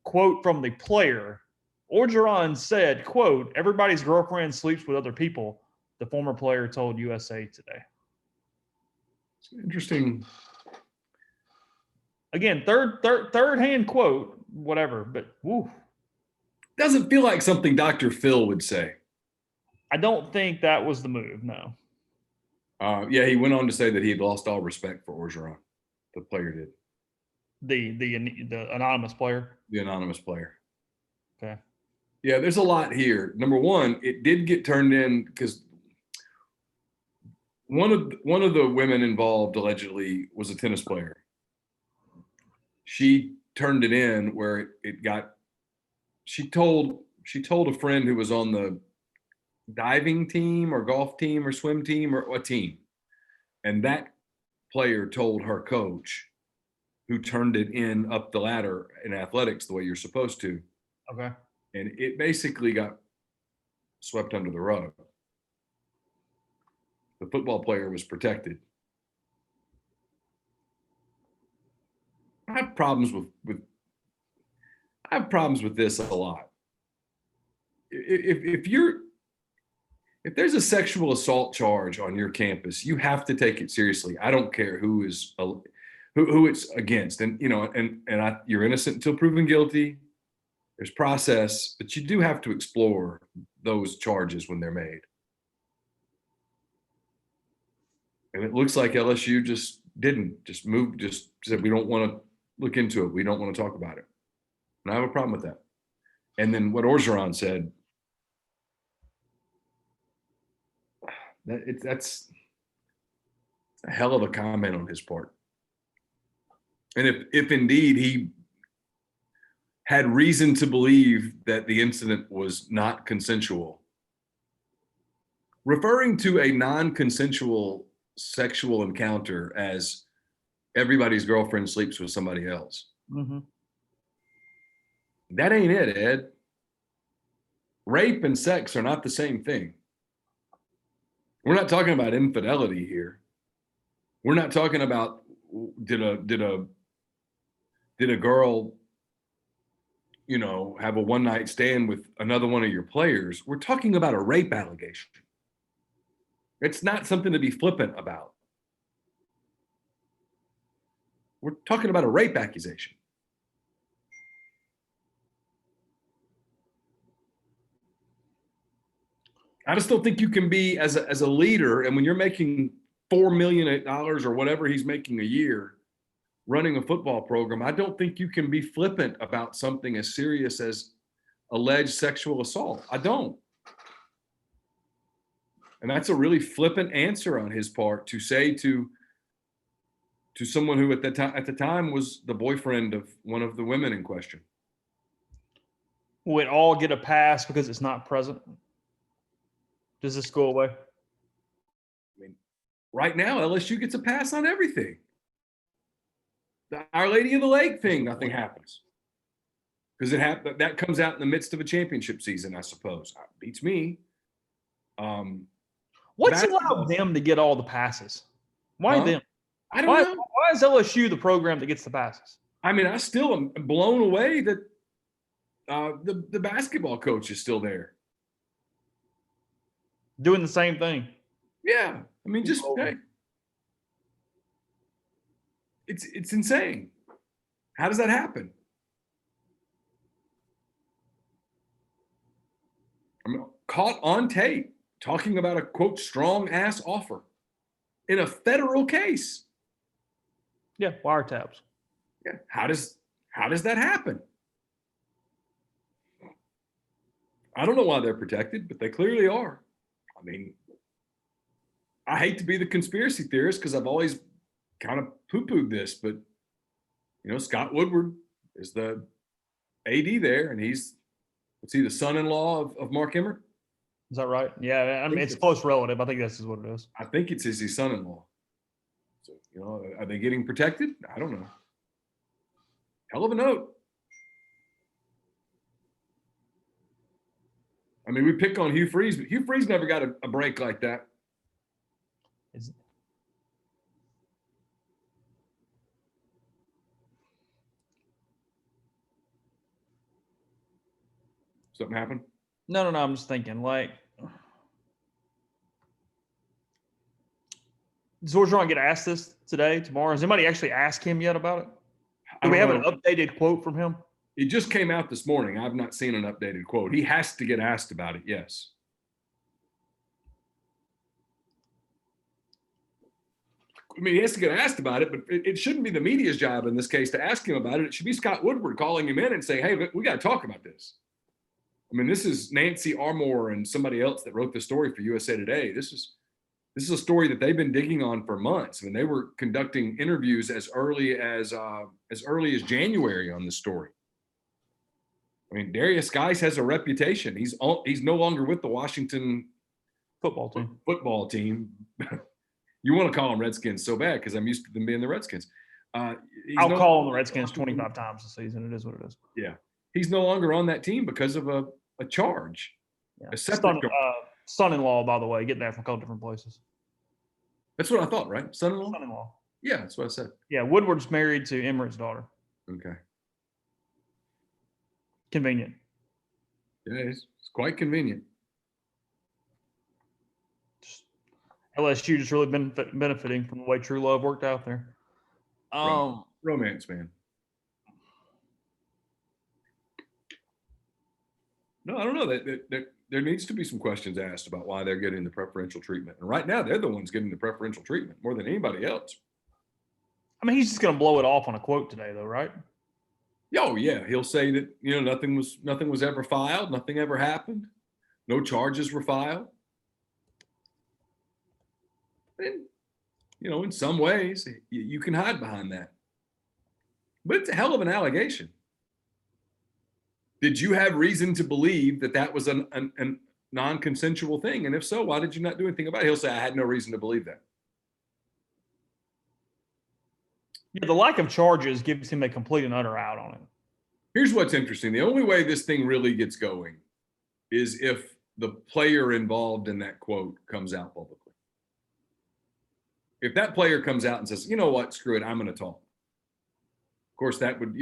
Quote from the player, Orgeron said, quote, everybody's girlfriend sleeps with other people, the former player told USA Today. Interesting. Again, third-hand quote, whatever, but woo. Doesn't feel like something Dr. Phil would say. I don't think that was the move, no. Yeah, he went on to say that he had lost all respect for Orgeron. The player did. The anonymous player? The anonymous player. Okay. Yeah, there's a lot here. Number one, it did get turned in because one of the women involved allegedly was a tennis player. She turned it in where it got. She told a friend who was on the diving team or golf team or swim team or a team, and that player told her coach, who turned it in up the ladder in athletics the way you're supposed to. Okay. And it basically got swept under the rug. The football player was protected. I have problems with this a lot. If there's a sexual assault charge on your campus, you have to take it seriously. I don't care who it's against, and you're innocent until proven guilty. There's process, but you do have to explore those charges when they're made. And it looks like LSU just said, we don't want to look into it. We don't want to talk about it. And I have a problem with that. And then what Orgeron said, that's a hell of a comment on his part. And if indeed he had reason to believe that the incident was not consensual, referring to a non-consensual sexual encounter as everybody's girlfriend sleeps with somebody else. Mm-hmm. That ain't it, Ed. Rape and sex are not the same thing. We're not talking about infidelity here. We're not talking about did a girl, have a one night stand with another one of your players. We're talking about a rape allegation. It's not something to be flippant about. We're talking about a rape accusation. I just don't think you can be as a leader, and when you're making $4 million or whatever he's making a year running a football program, I don't think you can be flippant about something as serious as alleged sexual assault. I don't. And that's a really flippant answer on his part to say to someone who at the time was the boyfriend of one of the women in question. Will it all get a pass because it's not present? Does this go away? I mean, right now, LSU gets a pass on everything. The Our Lady of the Lake thing, nothing happens. Because that comes out in the midst of a championship season, I suppose. Beats me. Well, What's allowed them to get all the passes? Why them? I don't know. Why is LSU the program that gets the passes? I mean, I still am blown away that the basketball coach is still there. Doing the same thing. Yeah. I mean, just hey. It's insane. How does that happen? I'm caught on tape talking about a, quote, strong-ass offer in a federal case. Yeah, wiretaps. Yeah. How does that happen? I don't know why they're protected, but they clearly are. I mean, I hate to be the conspiracy theorist because I've always kind of poo-pooed this, but Scott Woodward is the AD there, and he's the son-in-law of Mark Emmert? Is that right? Yeah, I mean, it's close relative. I think this is what it is. I think it's his son-in-law. So, are they getting protected? I don't know. Hell of a note. I mean, we pick on Hugh Freeze, but Hugh Freeze never got a break like that. Something happened? No. I'm just thinking, like, does Orgeron get asked this today, tomorrow? Has anybody actually asked him yet about it? Do we have an updated quote from him? It just came out this morning. I've not seen an updated quote. He has to get asked about it, yes. I mean, he has to get asked about it, but it shouldn't be the media's job in this case to ask him about it. It should be Scott Woodward calling him in and saying, hey, we got to talk about this. I mean, this is Nancy Armour and somebody else that wrote the story for USA Today. This is a story that they've been digging on for months. I mean, they were conducting interviews as early as January on this story. I mean, Darius Geis has a reputation. He's no longer with the Washington football team. You want to call them Redskins so bad because I'm used to them being the Redskins. I'll call them the Redskins 25 times a season. It is what it is. Yeah. He's no longer on that team because of a charge. Yeah. A separate son-in-law, by the way, getting that from a couple different places. That's what I thought, right? Son-in-law? Son-in-law. Yeah, that's what I said. Yeah, Woodward's married to Emmert's daughter. Okay. Convenient. Yeah, it's quite convenient. LSU just really been benefiting from the way True Love worked out there. Romance, man. No, I don't know. There needs to be some questions asked about why they're getting the preferential treatment. And right now, they're the ones getting the preferential treatment more than anybody else. I mean, he's just going to blow it off on a quote today, though, right? Oh, yeah. He'll say that, nothing was ever filed. Nothing ever happened. No charges were filed. And, in some ways, you can hide behind that. But it's a hell of an allegation. Did you have reason to believe that was a non-consensual thing? And if so, why did you not do anything about it? He'll say, I had no reason to believe that. Yeah, the lack of charges gives him a complete and utter out on it. Here's what's interesting. The only way this thing really gets going is if the player involved in that quote comes out publicly. If that player comes out and says, you know what, screw it, I'm going to talk. Of course, that would,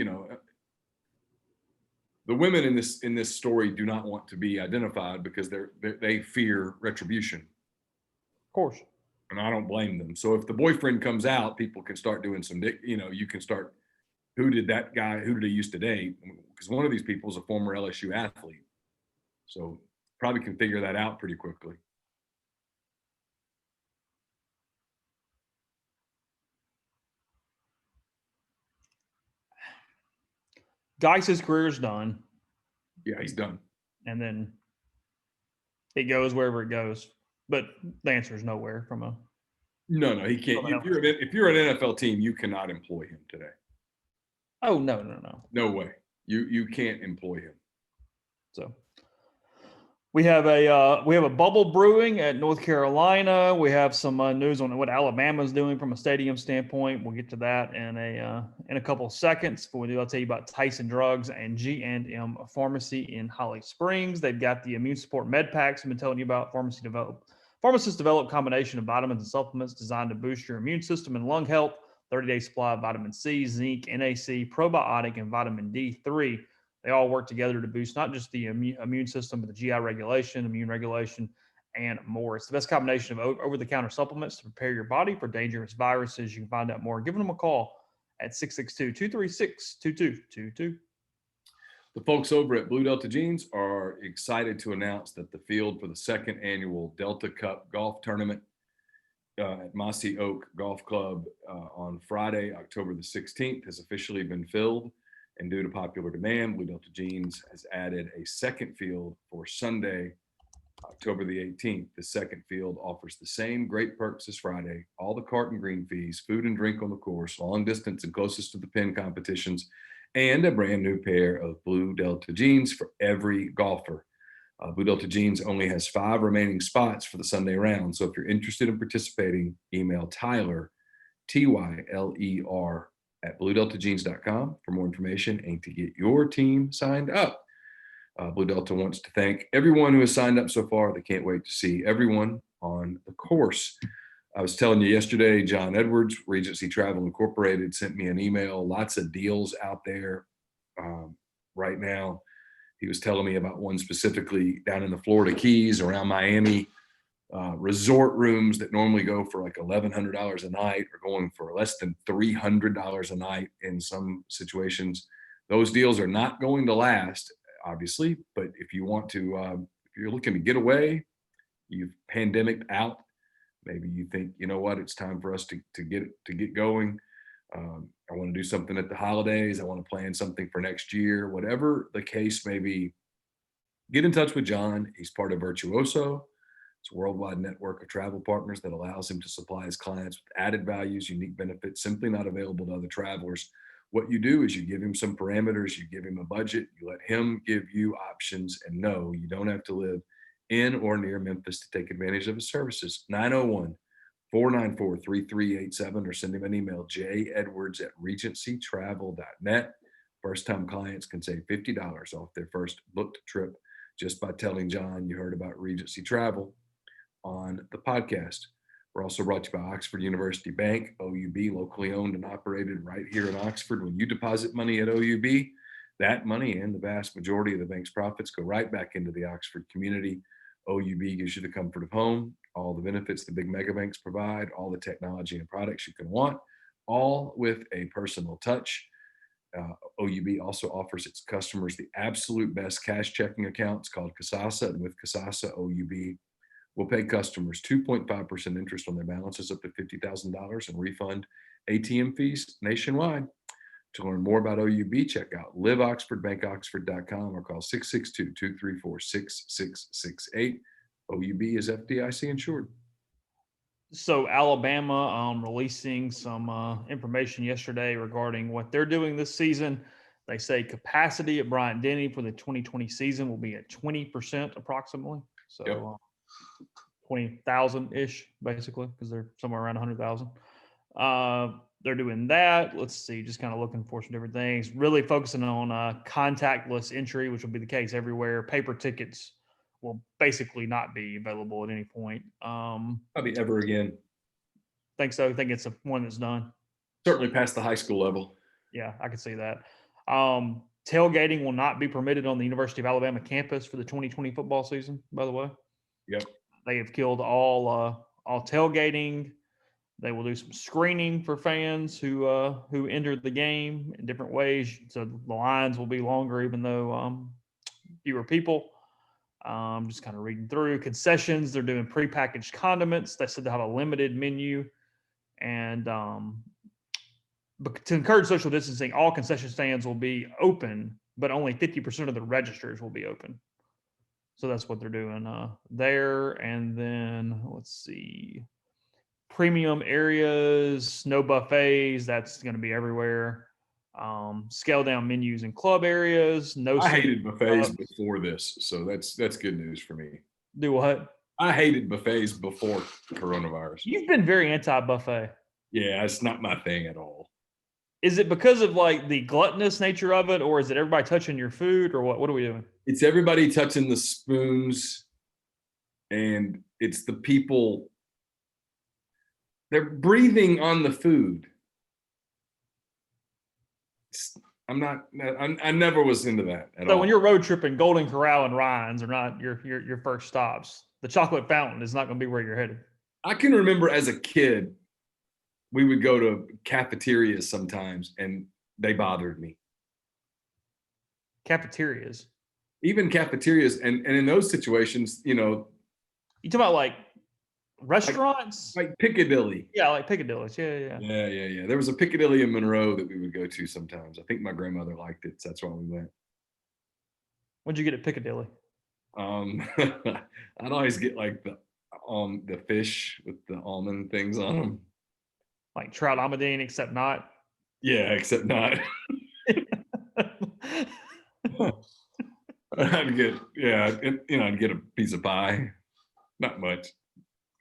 the women in this story do not want to be identified because they fear retribution. Of course. And I don't blame them. So if the boyfriend comes out, people can start doing some, you can start, who did he used to date? Because one of these people is a former LSU athlete. So probably can figure that out pretty quickly. Geis's career is done. Yeah, he's done. And then it goes wherever it goes. But the answer is nowhere from a. No, he can't. If you're an NFL team, you cannot employ him today. Oh, no. No way. You can't employ him. So we have a bubble brewing at North Carolina. We have some news on what Alabama's doing from a stadium standpoint. We'll get to that in a couple of seconds. Before we do, I'll tell you about Tyson Drugs and G&M Pharmacy in Holly Springs. They've got the immune support med packs I've been telling you about. Pharmacy developed Pharmacists develop combination of vitamins and supplements designed to boost your immune system and lung health. 30-day supply of vitamin C, zinc, NAC, probiotic, and vitamin D3. They all work together to boost not just the immune system, but the GI regulation, immune regulation, and more. It's the best combination of over-the-counter supplements to prepare your body for dangerous viruses. You can find out more. Give them a call at 662-236-2222. The folks over at Blue Delta Jeans are excited to announce that the field for the second annual Delta Cup golf tournament at Mossy Oak Golf Club on Friday, October the 16th, has officially been filled. And due to popular demand, Blue Delta Jeans has added a second field for Sunday, October the 18th. The second field offers the same great perks as Friday, all the cart and green fees, food and drink on the course, long distance and closest to the pin competitions, and a brand new pair of Blue Delta jeans for every golfer. Blue Delta Jeans only has 5 remaining spots for the Sunday round. So if you're interested in participating, email Tyler, Tyler, at BlueDeltaJeans.com for more information and to get your team signed up. Blue Delta wants to thank everyone who has signed up so far. They can't wait to see everyone on the course. I was telling you yesterday, John Edwards, Regency Travel Incorporated, sent me an email. Lots of deals out there right now. He was telling me about one specifically down in the Florida Keys around Miami. Resort rooms that normally go for like $1,100 a night are going for less than $300 a night in some situations. Those deals are not going to last, obviously, but if you want to, if you're looking to get away, you've pandemic out, maybe you think, you know what, it's time for us to get going. I want to do something at the holidays. I want to plan something for next year, whatever the case may be. Get in touch with John. He's part of Virtuoso. It's a worldwide network of travel partners that allows him to supply his clients with added values, unique benefits, simply not available to other travelers. What you do is you give him some parameters, you give him a budget, you let him give you options, and no, you don't have to live in or near Memphis to take advantage of his services. 901-494-3387 or send him an email, jedwards@regencytravel.net. First-time clients can save $50 off their first booked trip just by telling John you heard about Regency Travel on the podcast. We're also brought to you by Oxford University Bank, OUB, locally owned and operated right here in Oxford. When you deposit money at OUB, that money and the vast majority of the bank's profits go right back into the Oxford community. OUB gives you the comfort of home, all the benefits the big mega banks provide, all the technology and products you can want, all with a personal touch. OUB also offers its customers the absolute best cash checking account. It's called Kasasa, and with Kasasa, OUB will pay customers 2.5% interest on their balances up to $50,000 and refund ATM fees nationwide. To learn more about OUB, check out liveoxfordbankoxford.com or call 662-234-6668. OUB is FDIC insured. So Alabama releasing some information yesterday regarding what they're doing this season. They say capacity at Bryant-Denny for the 2020 season will be at 20% approximately. So Yep. 20,000-ish basically, because they're somewhere around 100,000. They're doing that. Let's see, just kind of looking for some different things. Really focusing on contactless entry, which will be the case everywhere. Paper tickets will basically not be available at any point. Probably ever again. Think so. I think it's one that's done. Certainly past the high school level. Yeah, I could see that. Tailgating will not be permitted on the University of Alabama campus for the 2020 football season, by the way. Yep. They have killed all tailgating. They will do some screening for fans who enter the game in different ways. So the lines will be longer, even though fewer people. Just kind of reading through concessions. They're doing prepackaged condiments. They said they have a limited menu, and but to encourage social distancing, all concession stands will be open, but only 50% of the registers will be open. So that's what they're doing there. And then let's see, premium areas, no buffets. That's going to be everywhere. Scale down menus in club areas. No. I hated buffets before this, so that's good news for me. Do what? I hated buffets before coronavirus. You've been very anti-buffet. Yeah, it's not my thing at all. Is it because of like the gluttonous nature of it, or is it everybody touching your food, or what? What are we doing? It's everybody touching the spoons, and It's the people. They're breathing on the food. I never was into that at all. So when you're road tripping, Golden Corral and Ryan's are not your first stops. The chocolate fountain is not going to be where you're headed. I can remember as a kid, we would go to cafeterias sometimes, and they bothered me. Cafeterias? Even cafeterias, and in those situations, You talking about like restaurants? like Piccadilly. Yeah, like Piccadilly's. Yeah. Yeah. There was a Piccadilly in Monroe that we would go to sometimes. I think my grandmother liked it, so that's why we went. What'd you get at Piccadilly? I'd always get like the fish with the almond things on them. Like trout almondine, except not. Yeah, except not. I'd get a piece of pie. Not much.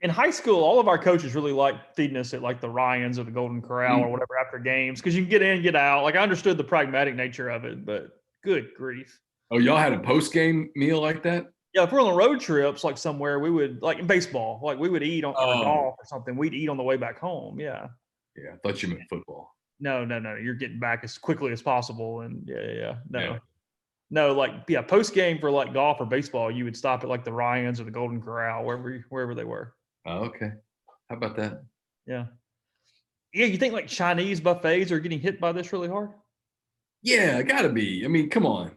In high school, all of our coaches really liked feeding us at like the Ryans or the Golden Corral or whatever after games, because you can get in, get out. Like I understood the pragmatic nature of it, but good grief. Oh, y'all had a post-game meal like that? Yeah, if we're on road trips, like somewhere, we would, like in baseball, like we would eat on or golf or something. We'd eat on the way back home. Yeah. Yeah, I thought you meant football. No. You're getting back as quickly as possible. And No, like post game for like golf or baseball, you would stop at like the Ryans or the Golden Corral, wherever they were. Oh, okay. How about that? Yeah. You think like Chinese buffets are getting hit by this really hard? Yeah, gotta be. I mean, come on.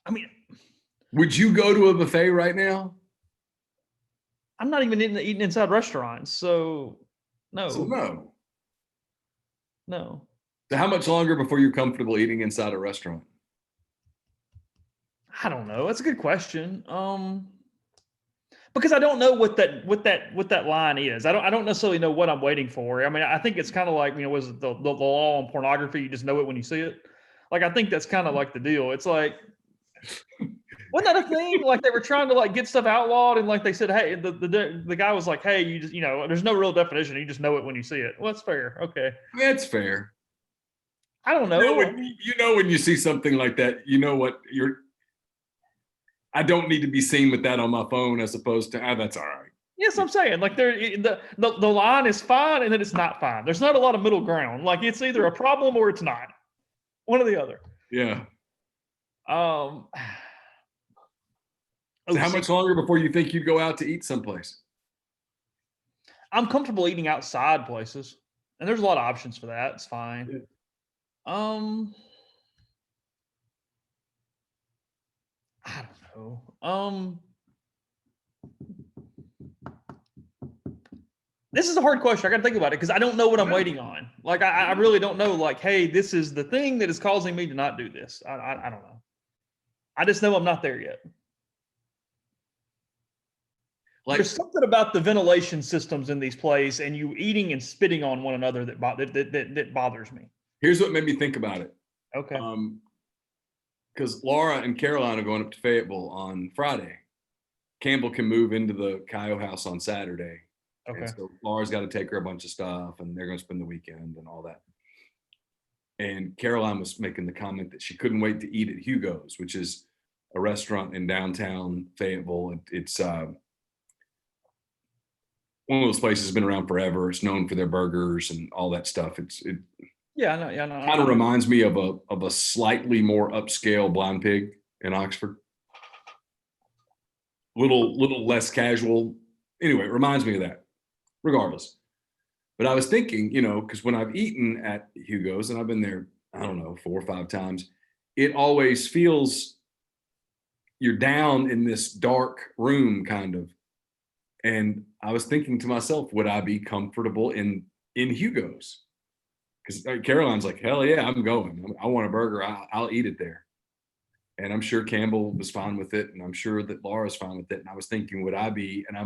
I mean, would you go to a buffet right now? I'm not even eating inside restaurants, so no. No. So how much longer before you're comfortable eating inside a restaurant? I don't know. That's a good question. Because I don't know what that line is. I don't necessarily know what I'm waiting for. I mean, I think it's kind of like, was it the law on pornography? You just know it when you see it. Like, I think that's kind of like the deal. It's like, wasn't that a thing? Like they were trying to like get stuff outlawed, and like they said, hey, the guy was like, hey, you just, there's no real definition. You just know it when you see it. Well, that's fair. Okay. That's fair. I don't know. When you see something like that, you know what I don't need to be seen with that on my phone as opposed to, that's all right. Yes, I'm saying like the line is fine and then it's not fine. There's not a lot of middle ground. Like it's either a problem or it's not. One or the other. Yeah. So how much longer before you think you'd go out to eat someplace? I'm comfortable eating outside places, and there's a lot of options for that. It's fine. Yeah. I don't know. This is a hard question. I got to think about it because I don't know what I'm waiting on. Like, I really don't know. Like, hey, this is the thing that is causing me to not do this. I don't know. I just know I'm not there yet. Like, there's something about the ventilation systems in these places and you eating and spitting on one another that bothers me. Here's what made me think about it. Okay. Because Laura and Caroline are going up to Fayetteville on Friday. Campbell can move into the Kyo house on Saturday. Okay. And so Laura's got to take her a bunch of stuff, and they're going to spend the weekend and all that. And Caroline was making the comment that she couldn't wait to eat at Hugo's, which is a restaurant in downtown Fayetteville. It's one of those places that's been around forever. It's known for their burgers and all that stuff. It I know. kind of reminds me of a slightly more upscale Blind Pig in Oxford. Little less casual. Anyway, it reminds me of that. Regardless. But I was thinking, because when I've eaten at Hugo's, and I've been there, I don't know, 4 or 5 times, it always feels you're down in this dark room kind of. And I was thinking to myself, would I be comfortable in Hugo's? Because Caroline's like, hell yeah, I'm going. I want a burger. I'll eat it there. And I'm sure Campbell was fine with it. And I'm sure that Laura's fine with it. And I was thinking, would I be? And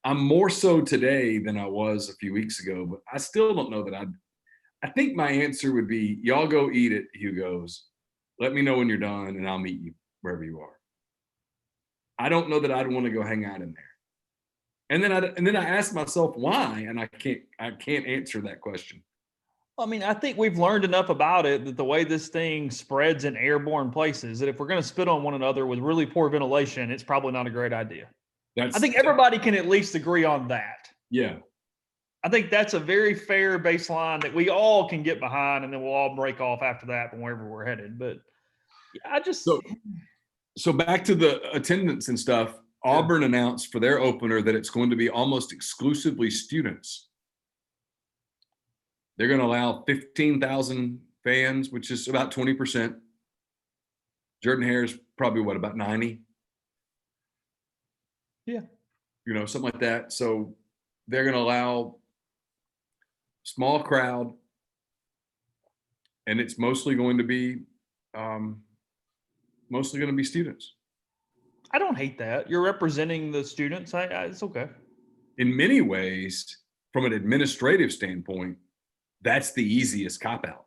I'm more so today than I was a few weeks ago, but I still don't know that I think my answer would be, y'all go eat at Hugo's. Let me know when you're done and I'll meet you wherever you are. I don't know that I'd want to go hang out in there. And then I asked myself why, and I can't answer that question. I mean, I think we've learned enough about it that the way this thing spreads in airborne places, that if we're going to spit on one another with really poor ventilation, it's probably not a great idea. I think everybody can at least agree on that. Yeah. I think that's a very fair baseline that we all can get behind, and then we'll all break off after that from wherever we're headed. But I just so back to the attendance and stuff. Auburn announced for their opener that it's going to be almost exclusively students. They're going to allow 15,000 fans, which is about 20%. Jordan Hare's probably about 90. Yeah. Something like that. So they're going to allow small crowd, and it's mostly going to be students. I don't hate that. You're representing the students. It's okay. In many ways, from an administrative standpoint, that's the easiest cop-out,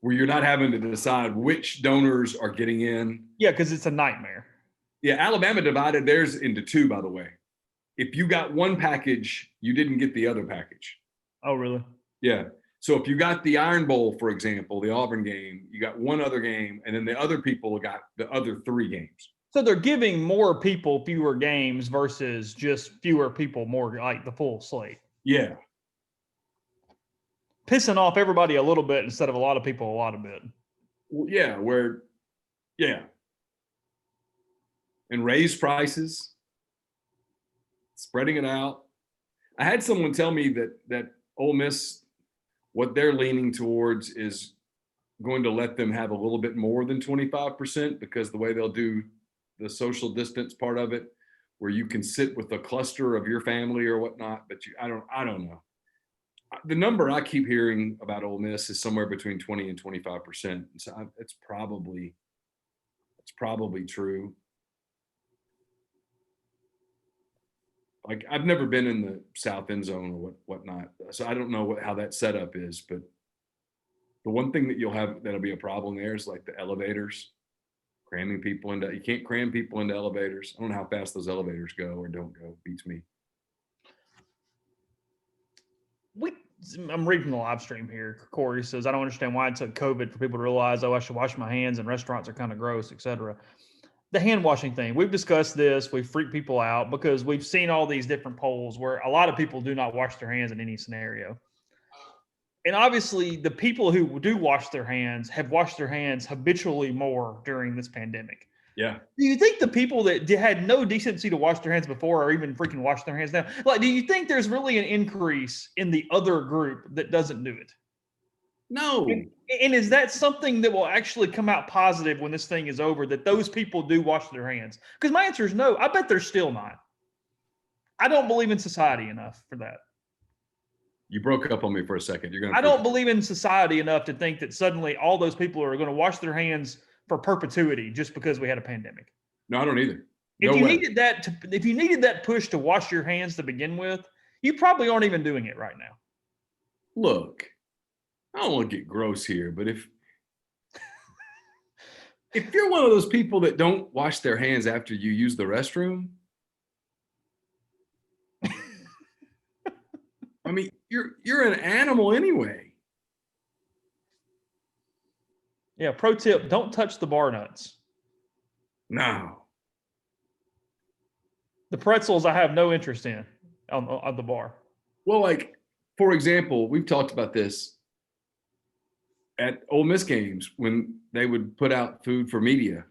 where you're not having to decide which donors are getting in. Yeah, because it's a nightmare. Yeah, Alabama divided theirs into two, by the way. If you got one package, you didn't get the other package. Oh, really? Yeah. So if you got the Iron Bowl, for example, the Auburn game, you got one other game, and then the other people got the other 3 games. So they're giving more people fewer games versus just fewer people more, like the full slate. Yeah. Pissing off everybody a little bit instead of a lot of people a lot of bit. Well, yeah. And raise prices, spreading it out. I had someone tell me that Ole Miss, what they're leaning towards is going to let them have a little bit more than 25%, because the way they'll do the social distance part of it, where you can sit with a cluster of your family or whatnot, but I don't know. The number I keep hearing about Ole Miss is somewhere between 20 and 25%. So it's probably true. Like, I've never been in the south end zone or whatnot, so I don't know how that setup is. But the one thing that you'll have that'll be a problem there is like the elevators, cramming people into. You can't cram people into elevators. I don't know how fast those elevators go or don't go. Beats me. I'm reading the live stream here. Corey says, I don't understand why it took COVID for people to realize, I should wash my hands and restaurants are kind of gross, etc. The hand washing thing, we've discussed this. We freak people out because we've seen all these different polls where a lot of people do not wash their hands in any scenario. And obviously, the people who do wash their hands have washed their hands habitually more during this pandemic. Yeah. Do you think the people that had no decency to wash their hands before are even freaking wash their hands now? Like, do you think there's really an increase in the other group that doesn't do it? No. And is that something that will actually come out positive when this thing is over, that those people do wash their hands? Because my answer is no. I bet they're still not. I don't believe in society enough for that. You broke up on me for a second. I don't believe in society enough to think that suddenly all those people are going to wash their hands for perpetuity just because we had a pandemic. No, I don't either. If you needed that push to wash your hands to begin with, you probably aren't even doing it right now. Look, I don't want to get gross here, but if you're one of those people that don't wash their hands after you use the restroom, I mean, you're an animal anyway. Yeah, pro tip, don't touch the bar nuts. No. The pretzels I have no interest in on the bar. Well, like, for example, we've talked about this at Ole Miss games when they would put out food for media.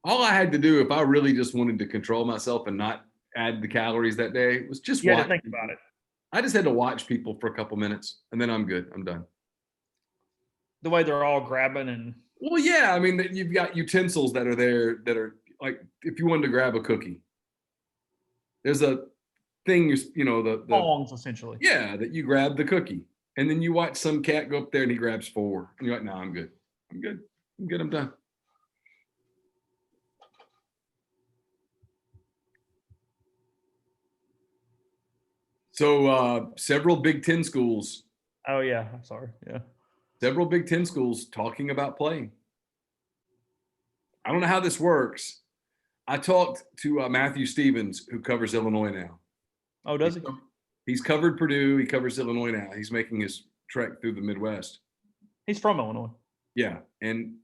All I had to do, if I really just wanted to control myself and not add the calories that day, was just watch. Think about it. I just had to watch people for a couple minutes, and then I'm good. I'm done. The way they're all grabbing and. Well, yeah. I mean, you've got utensils that are there that are like, if you wanted to grab a cookie, there's a thing, the tongs essentially. Yeah, that you grab the cookie, and then you watch some cat go up there and he grabs 4, and you're like, no, I'm good. I'm done. So several Big Ten schools. Oh yeah, I'm sorry. Yeah. Several Big Ten schools talking about playing. I don't know how this works. I talked to Matthew Stevens, who covers Illinois now. Oh, does he? He's covered Purdue. He covers Illinois now. He's making his trek through the Midwest. He's from Illinois. Yeah. And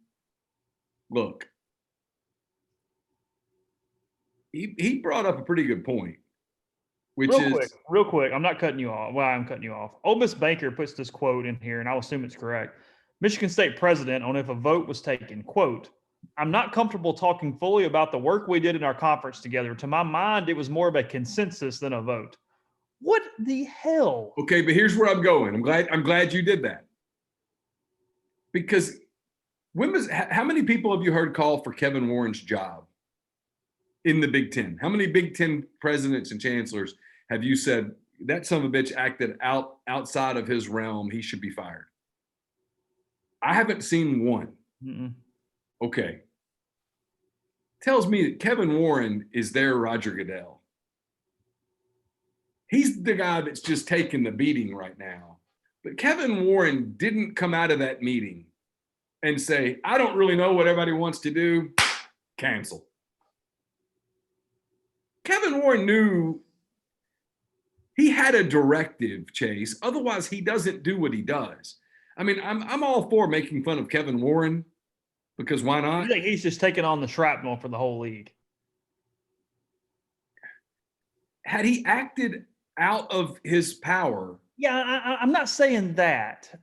look, he brought up a pretty good point, which real quick. I'm not cutting you off. Well, I'm cutting you off. Ole Miss Banker puts this quote in here, and I'll assume it's correct. Michigan State president on if a vote was taken, quote, "I'm not comfortable talking fully about the work we did in our conference together. To my mind, it was more of a consensus than a vote." What the hell? Okay, but here's where I'm going. I'm glad you did that. Because how many people have you heard call for Kevin Warren's job in the Big Ten? How many Big Ten presidents and chancellors have you said that son of a bitch acted outside of his realm? He should be fired. I haven't seen one. Mm-mm. Okay. Tells me that Kevin Warren is their Roger Goodell. He's the guy that's just taking the beating right now. But Kevin Warren didn't come out of that meeting and say, I don't really know what everybody wants to do. Cancel. Kevin Warren knew he had a directive, Chase. Otherwise, he doesn't do what he does. I mean, I'm all for making fun of Kevin Warren because why not? You think he's just taking on the shrapnel for the whole league? Had he acted out of his power. Yeah, I'm not saying that.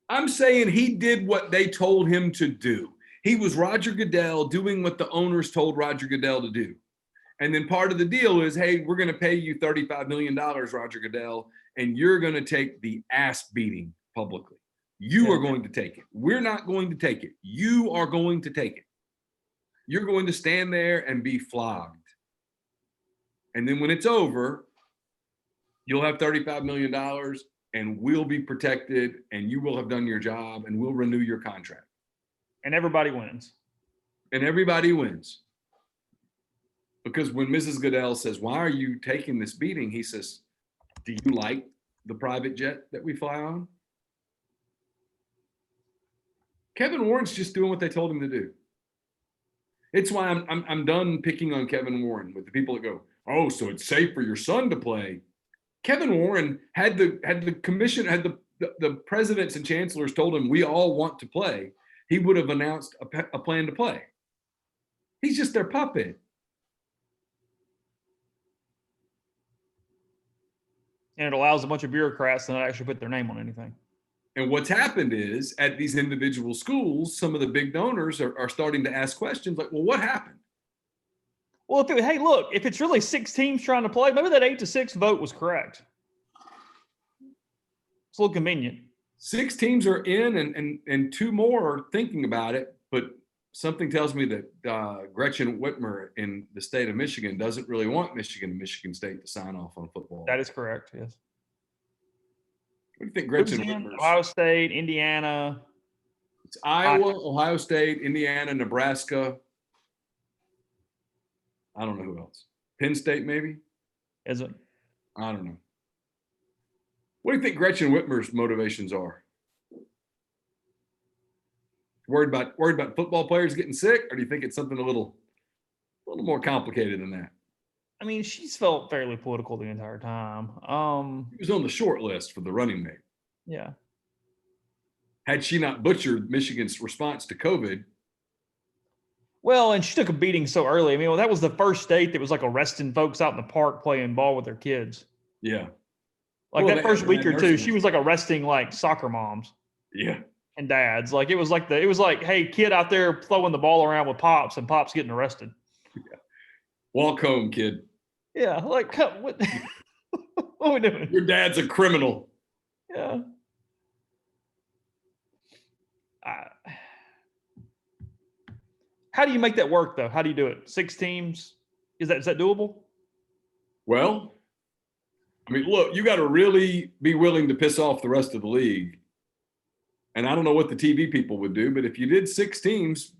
I'm saying he did what they told him to do. He was Roger Goodell doing what the owners told Roger Goodell to do. And then part of the deal is, hey, we're going to pay you $35 million, Roger Goodell, and you're going to take the ass beating publicly. You are going to take it. We're not going to take it. You are going to take it. You're going to stand there and be flogged. And then when it's over, you'll have $35 million and we'll be protected and you will have done your job and we'll renew your contract. And everybody wins. And everybody wins. Because when Mrs. Goodell says, why are you taking this beating? He says, do you like the private jet that we fly on? Kevin Warren's just doing what they told him to do. It's why I'm done picking on Kevin Warren with the people that go, oh, so it's safe for your son to play. Kevin Warren had the commission, had the presidents and chancellors told him we all want to play, he would have announced a plan to play. He's just their puppet. And it allows a bunch of bureaucrats to not actually put their name on anything. And what's happened is at these individual schools, some of the big donors are starting to ask questions like, well, what happened? Well, if it's really 6 teams trying to play, maybe that 8-6 vote was correct. It's a little convenient. 6 teams are in and 2 more are thinking about it, but something tells me that Gretchen Whitmer in the state of Michigan doesn't really want Michigan and Michigan State to sign off on football. That is correct, yes. What do you think Gretchen Whitmer's? Ohio State, Indiana. It's Iowa, Ohio State, Indiana, Nebraska. I don't know who else. Penn State, maybe? Is it? I don't know. What do you think Gretchen Whitmer's motivations are? Worried about football players getting sick, or do you think it's something a little more complicated than that? I mean, she's felt fairly political the entire time. He was on the short list for the running mate. Yeah. Had she not butchered Michigan's response to COVID. Well, and she took a beating so early. I mean, that was the first state that was like arresting folks out in the park playing ball with their kids. Yeah. Like that first week or two, she was like arresting like soccer moms. Yeah. And dads. Like it was like, hey, kid out there throwing the ball around with pops and pops getting arrested. Yeah. Walk home, kid. Yeah. Like, what are we doing? Your dad's a criminal. Yeah. How do you make that work, though? How do you do it? 6 teams? Is that doable? Well, I mean, look, you got to really be willing to piss off the rest of the league. And I don't know what the TV people would do, but if you did 6 teams,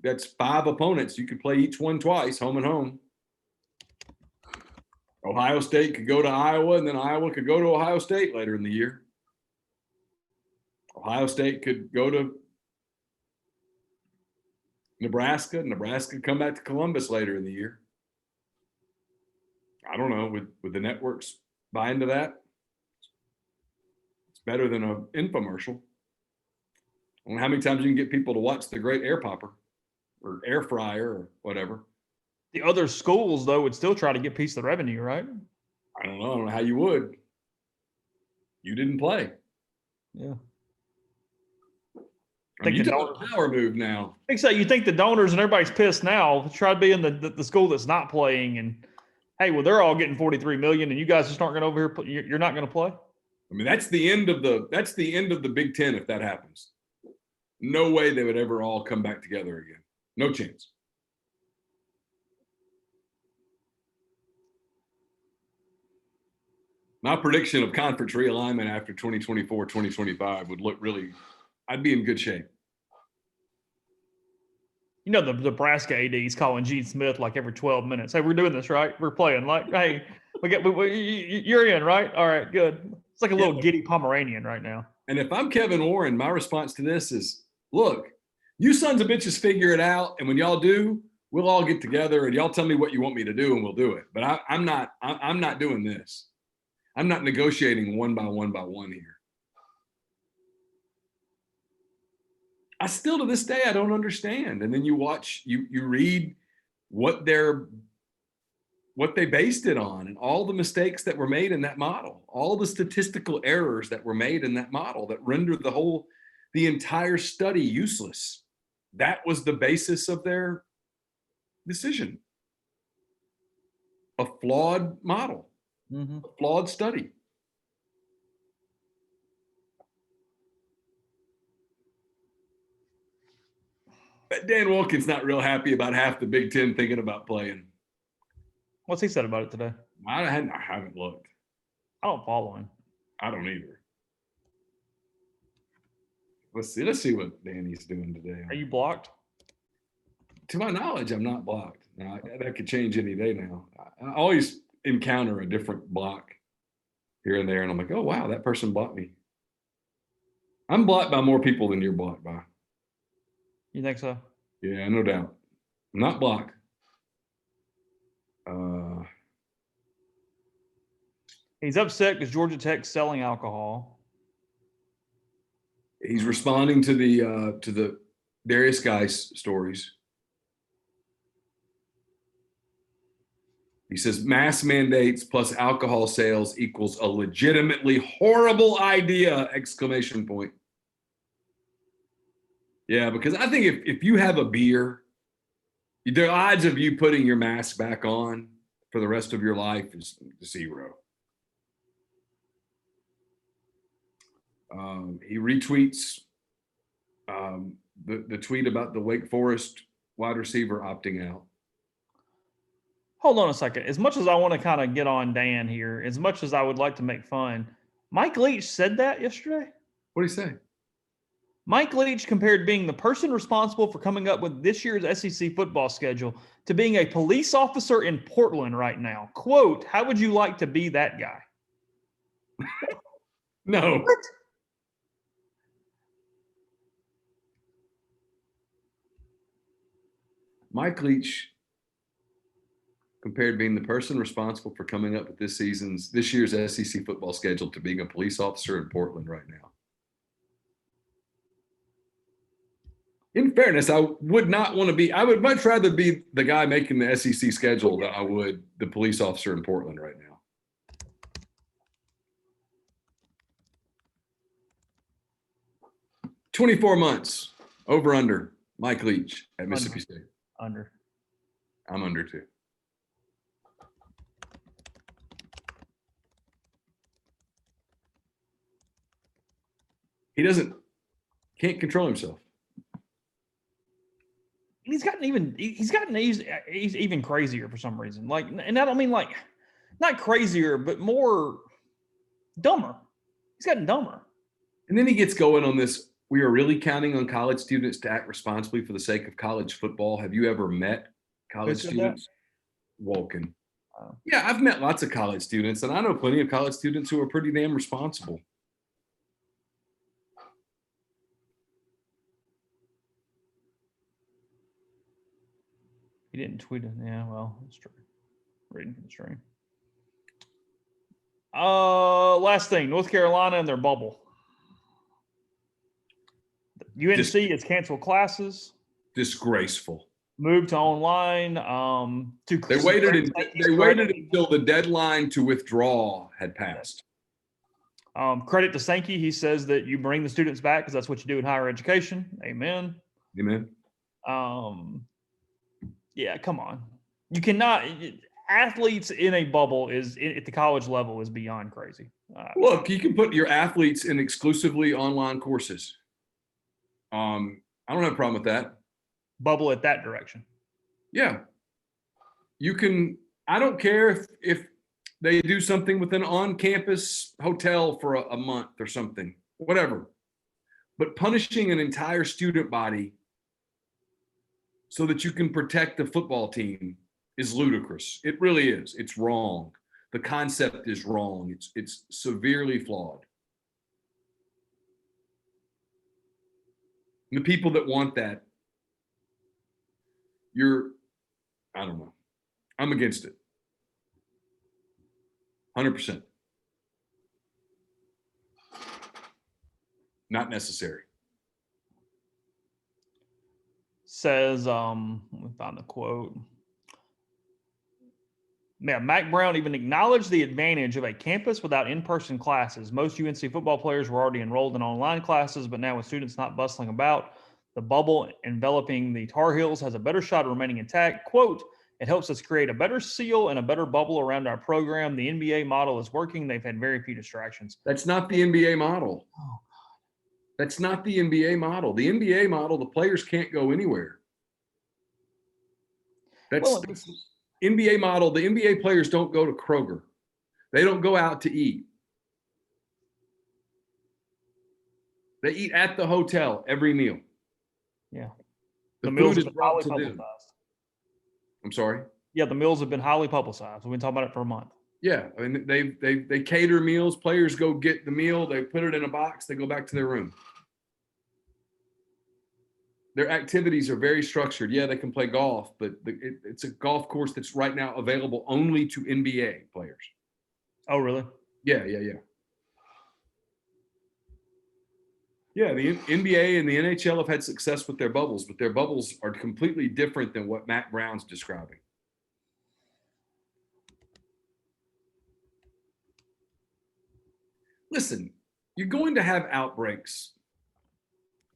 that's 5 opponents. You could play each one twice, home and home. Ohio State could go to Iowa, and then Iowa could go to Ohio State later in the year. Ohio State could go to Nebraska. Nebraska could come back to Columbus later in the year. I don't know, with the networks Buy into that. It's better than an infomercial. I don't know how many times you can get people to watch the great air popper or air fryer or whatever. The other schools, though, would still try to get a piece of the revenue, right? I don't know how you would. You didn't play. Yeah. I mean, you took a power move now. I think so. You think the donors and everybody's pissed now. Try to be in the school that's not playing, and hey, well, they're all getting $43 million, and you guys just aren't going to over here. You're not going to play. I mean, that's the end of the Big Ten if that happens. No way they would ever all come back together again. No chance. My prediction of conference realignment after 2024, 2025 would look really, I'd be in good shape. You know, the Nebraska AD is calling Gene Smith like every 12 minutes. Hey, we're doing this, right? We're playing. Like, hey, you're in, right? All right, good. It's like a little giddy Pomeranian right now. And if I'm Kevin Warren, my response to this is, look, you sons of bitches figure it out. And when y'all do, we'll all get together and y'all tell me what you want me to do and we'll do it. But I'm not doing this. I'm not negotiating one by one here. I still, to this day, I don't understand. And then you watch, you read what they based it on and all the mistakes that were made in that model, all the statistical errors that were made in that model that rendered the entire study useless. That was the basis of their decision. A flawed model, a flawed study. But Dan Wilkins not real happy about half the Big Ten thinking about playing. What's he said about it today? I haven't looked. I don't follow him. I don't either. Let's see what Danny's doing today. Are you blocked? To my knowledge, I'm not blocked. Now, that could change any day now. I always encounter a different block here and there, and I'm like, oh, wow, that person blocked me. I'm blocked by more people than you're blocked by. You think so? Yeah, no doubt. I'm not blocked. He's upset because Georgia Tech's selling alcohol. He's responding to the Darius Geis stories. He says mass mandates plus alcohol sales equals a legitimately horrible idea! ! Yeah, because I think if you have a beer, the odds of you putting your mask back on for the rest of your life is zero. He retweets the tweet about the Wake Forest wide receiver opting out. Hold on a second. As much as I want to kind of get on Dan here, as much as I would like to make fun, Mike Leach said that yesterday. What did he say? Mike Leach compared being the person responsible for coming up with this year's SEC football schedule to being a police officer in Portland right now. Quote, how would you like to be that guy? No. What? Mike Leach compared being the person responsible for coming up with this year's SEC football schedule to being a police officer in Portland right now. In fairness, I would not want to be, I would much rather be the guy making the SEC schedule than I would the police officer in Portland right now. $24 months, over under, Mike Leach at Mississippi State. Under. I'm under too. He can't control himself. He's even crazier for some reason. Like, and I don't mean like, not crazier, but more dumber. He's gotten dumber. And then he gets going on this. We are really counting on college students to act responsibly for the sake of college football. Have you ever met college students? Wolken. Yeah, I've met lots of college students, and I know plenty of college students who are pretty damn responsible. He didn't tweet it. Yeah, well, that's true. Reading from the stream. Last thing, North Carolina and their bubble. UNC has canceled classes. Disgraceful. Moved to online. They waited until the deadline to withdraw had passed. Credit to Sankey. He says that you bring the students back because that's what you do in higher education. Amen. Amen. Yeah, come on. You cannot. Athletes in a bubble at the college level is beyond crazy. Look, you can put your athletes in exclusively online courses. I don't have a problem with that. Bubble at that direction. Yeah. You can, I don't care if they do something with an on-campus hotel for a month or something, whatever. But punishing an entire student body so that you can protect the football team is ludicrous. It really is. It's wrong. The concept is wrong. It's severely flawed. And the people that want that, I don't know. I'm against it. 100%. Not necessary. Says, let me find the quote. Yeah, Mac Brown even acknowledged the advantage of a campus without in-person classes. Most UNC football players were already enrolled in online classes, but now with students not bustling about, the bubble enveloping the Tar Heels has a better shot of remaining intact. Quote, it helps us create a better seal and a better bubble around our program. The NBA model is working. They've had very few distractions. That's not the NBA model. Oh, God. That's not the NBA model. The NBA model, the players can't go anywhere. That's NBA model. The NBA players don't go to Kroger. They don't go out to eat. They eat at the hotel every meal. Yeah. The food is brought to them. I'm sorry? Yeah, the meals have been highly publicized. We've been talking about it for a month. Yeah, I mean, they cater meals. Players go get the meal. They put it in a box. They go back to their room. Their activities are very structured. Yeah, they can play golf, but it's a golf course that's right now available only to NBA players. Oh, really? Yeah. Yeah, the NBA and the NHL have had success with their bubbles, but their bubbles are completely different than what Matt Brown's describing. Listen, you're going to have outbreaks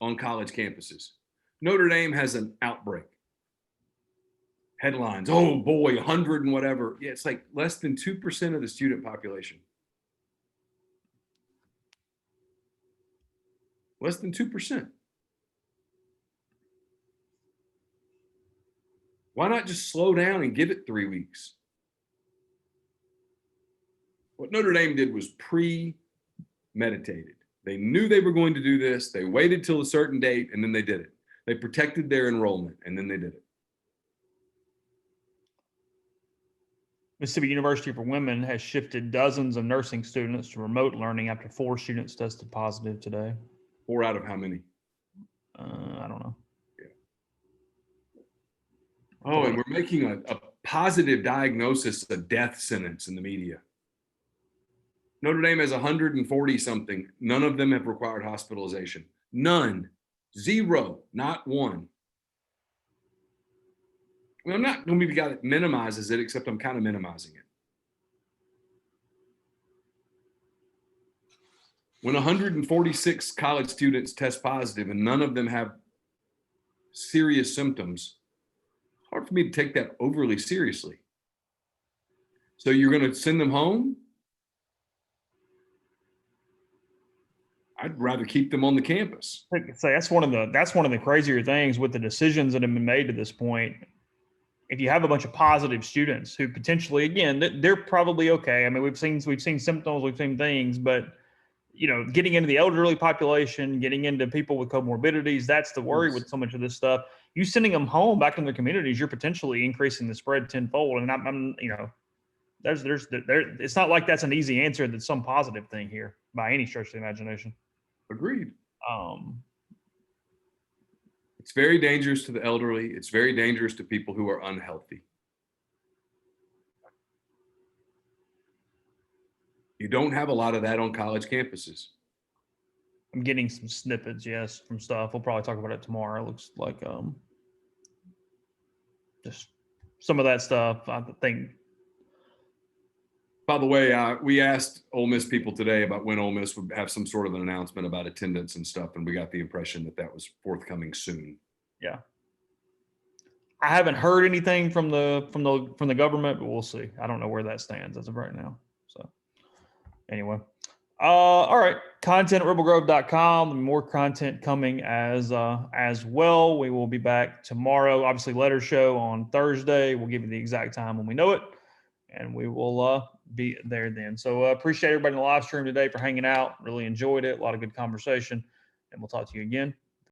on college campuses. Notre Dame has an outbreak. Headlines, oh boy, 100 and whatever. Yeah, it's like less than 2% of the student population. Less than 2%. Why not just slow down and give it 3 weeks? What Notre Dame did was premeditated. They knew they were going to do this. They waited till a certain date, and then they did it. They protected their enrollment, and then they did it. Mississippi University for Women has shifted dozens of nursing students to remote learning after 4 students tested positive today. 4 out of how many? I don't know. Yeah. Oh, and we're making a positive diagnosis a death sentence in the media. Notre Dame has 140 something. None of them have required hospitalization. None. 0. Not one. Well, I'm not going to be the guy that minimizes it, except I'm kind of minimizing it. When 146 college students test positive and none of them have serious symptoms, it's hard for me to take that overly seriously. So you're going to send them home? I'd rather keep them on the campus. So that's one of the crazier things with the decisions that have been made to this point. If you have a bunch of positive students who potentially, again, they're probably okay. I mean, we've seen symptoms, we've seen things, but getting into the elderly population, getting into people with comorbidities, that's the worry with so much of this stuff. You sending them home back in their communities, you're potentially increasing the spread tenfold. And I'm it's not like that's an easy answer. That's some positive thing here by any stretch of the imagination. Agreed. It's very dangerous to the elderly. It's very dangerous to people who are unhealthy. You don't have a lot of that on college campuses. I'm getting some snippets, yes, from stuff. We'll probably talk about it tomorrow. It looks like just some of that stuff. I think. By the way, we asked Ole Miss people today about when Ole Miss would have some sort of an announcement about attendance and stuff, and we got the impression that that was forthcoming soon. Yeah. I haven't heard anything from the government, but we'll see. I don't know where that stands as of right now. So anyway. All right. Content at rebelgrove.com. More content coming as well. We will be back tomorrow. Obviously, letter show on Thursday. We'll give you the exact time when we know it, and we will be there then. So appreciate everybody in the live stream today for hanging out. Really enjoyed it. A lot of good conversation, and we'll talk to you again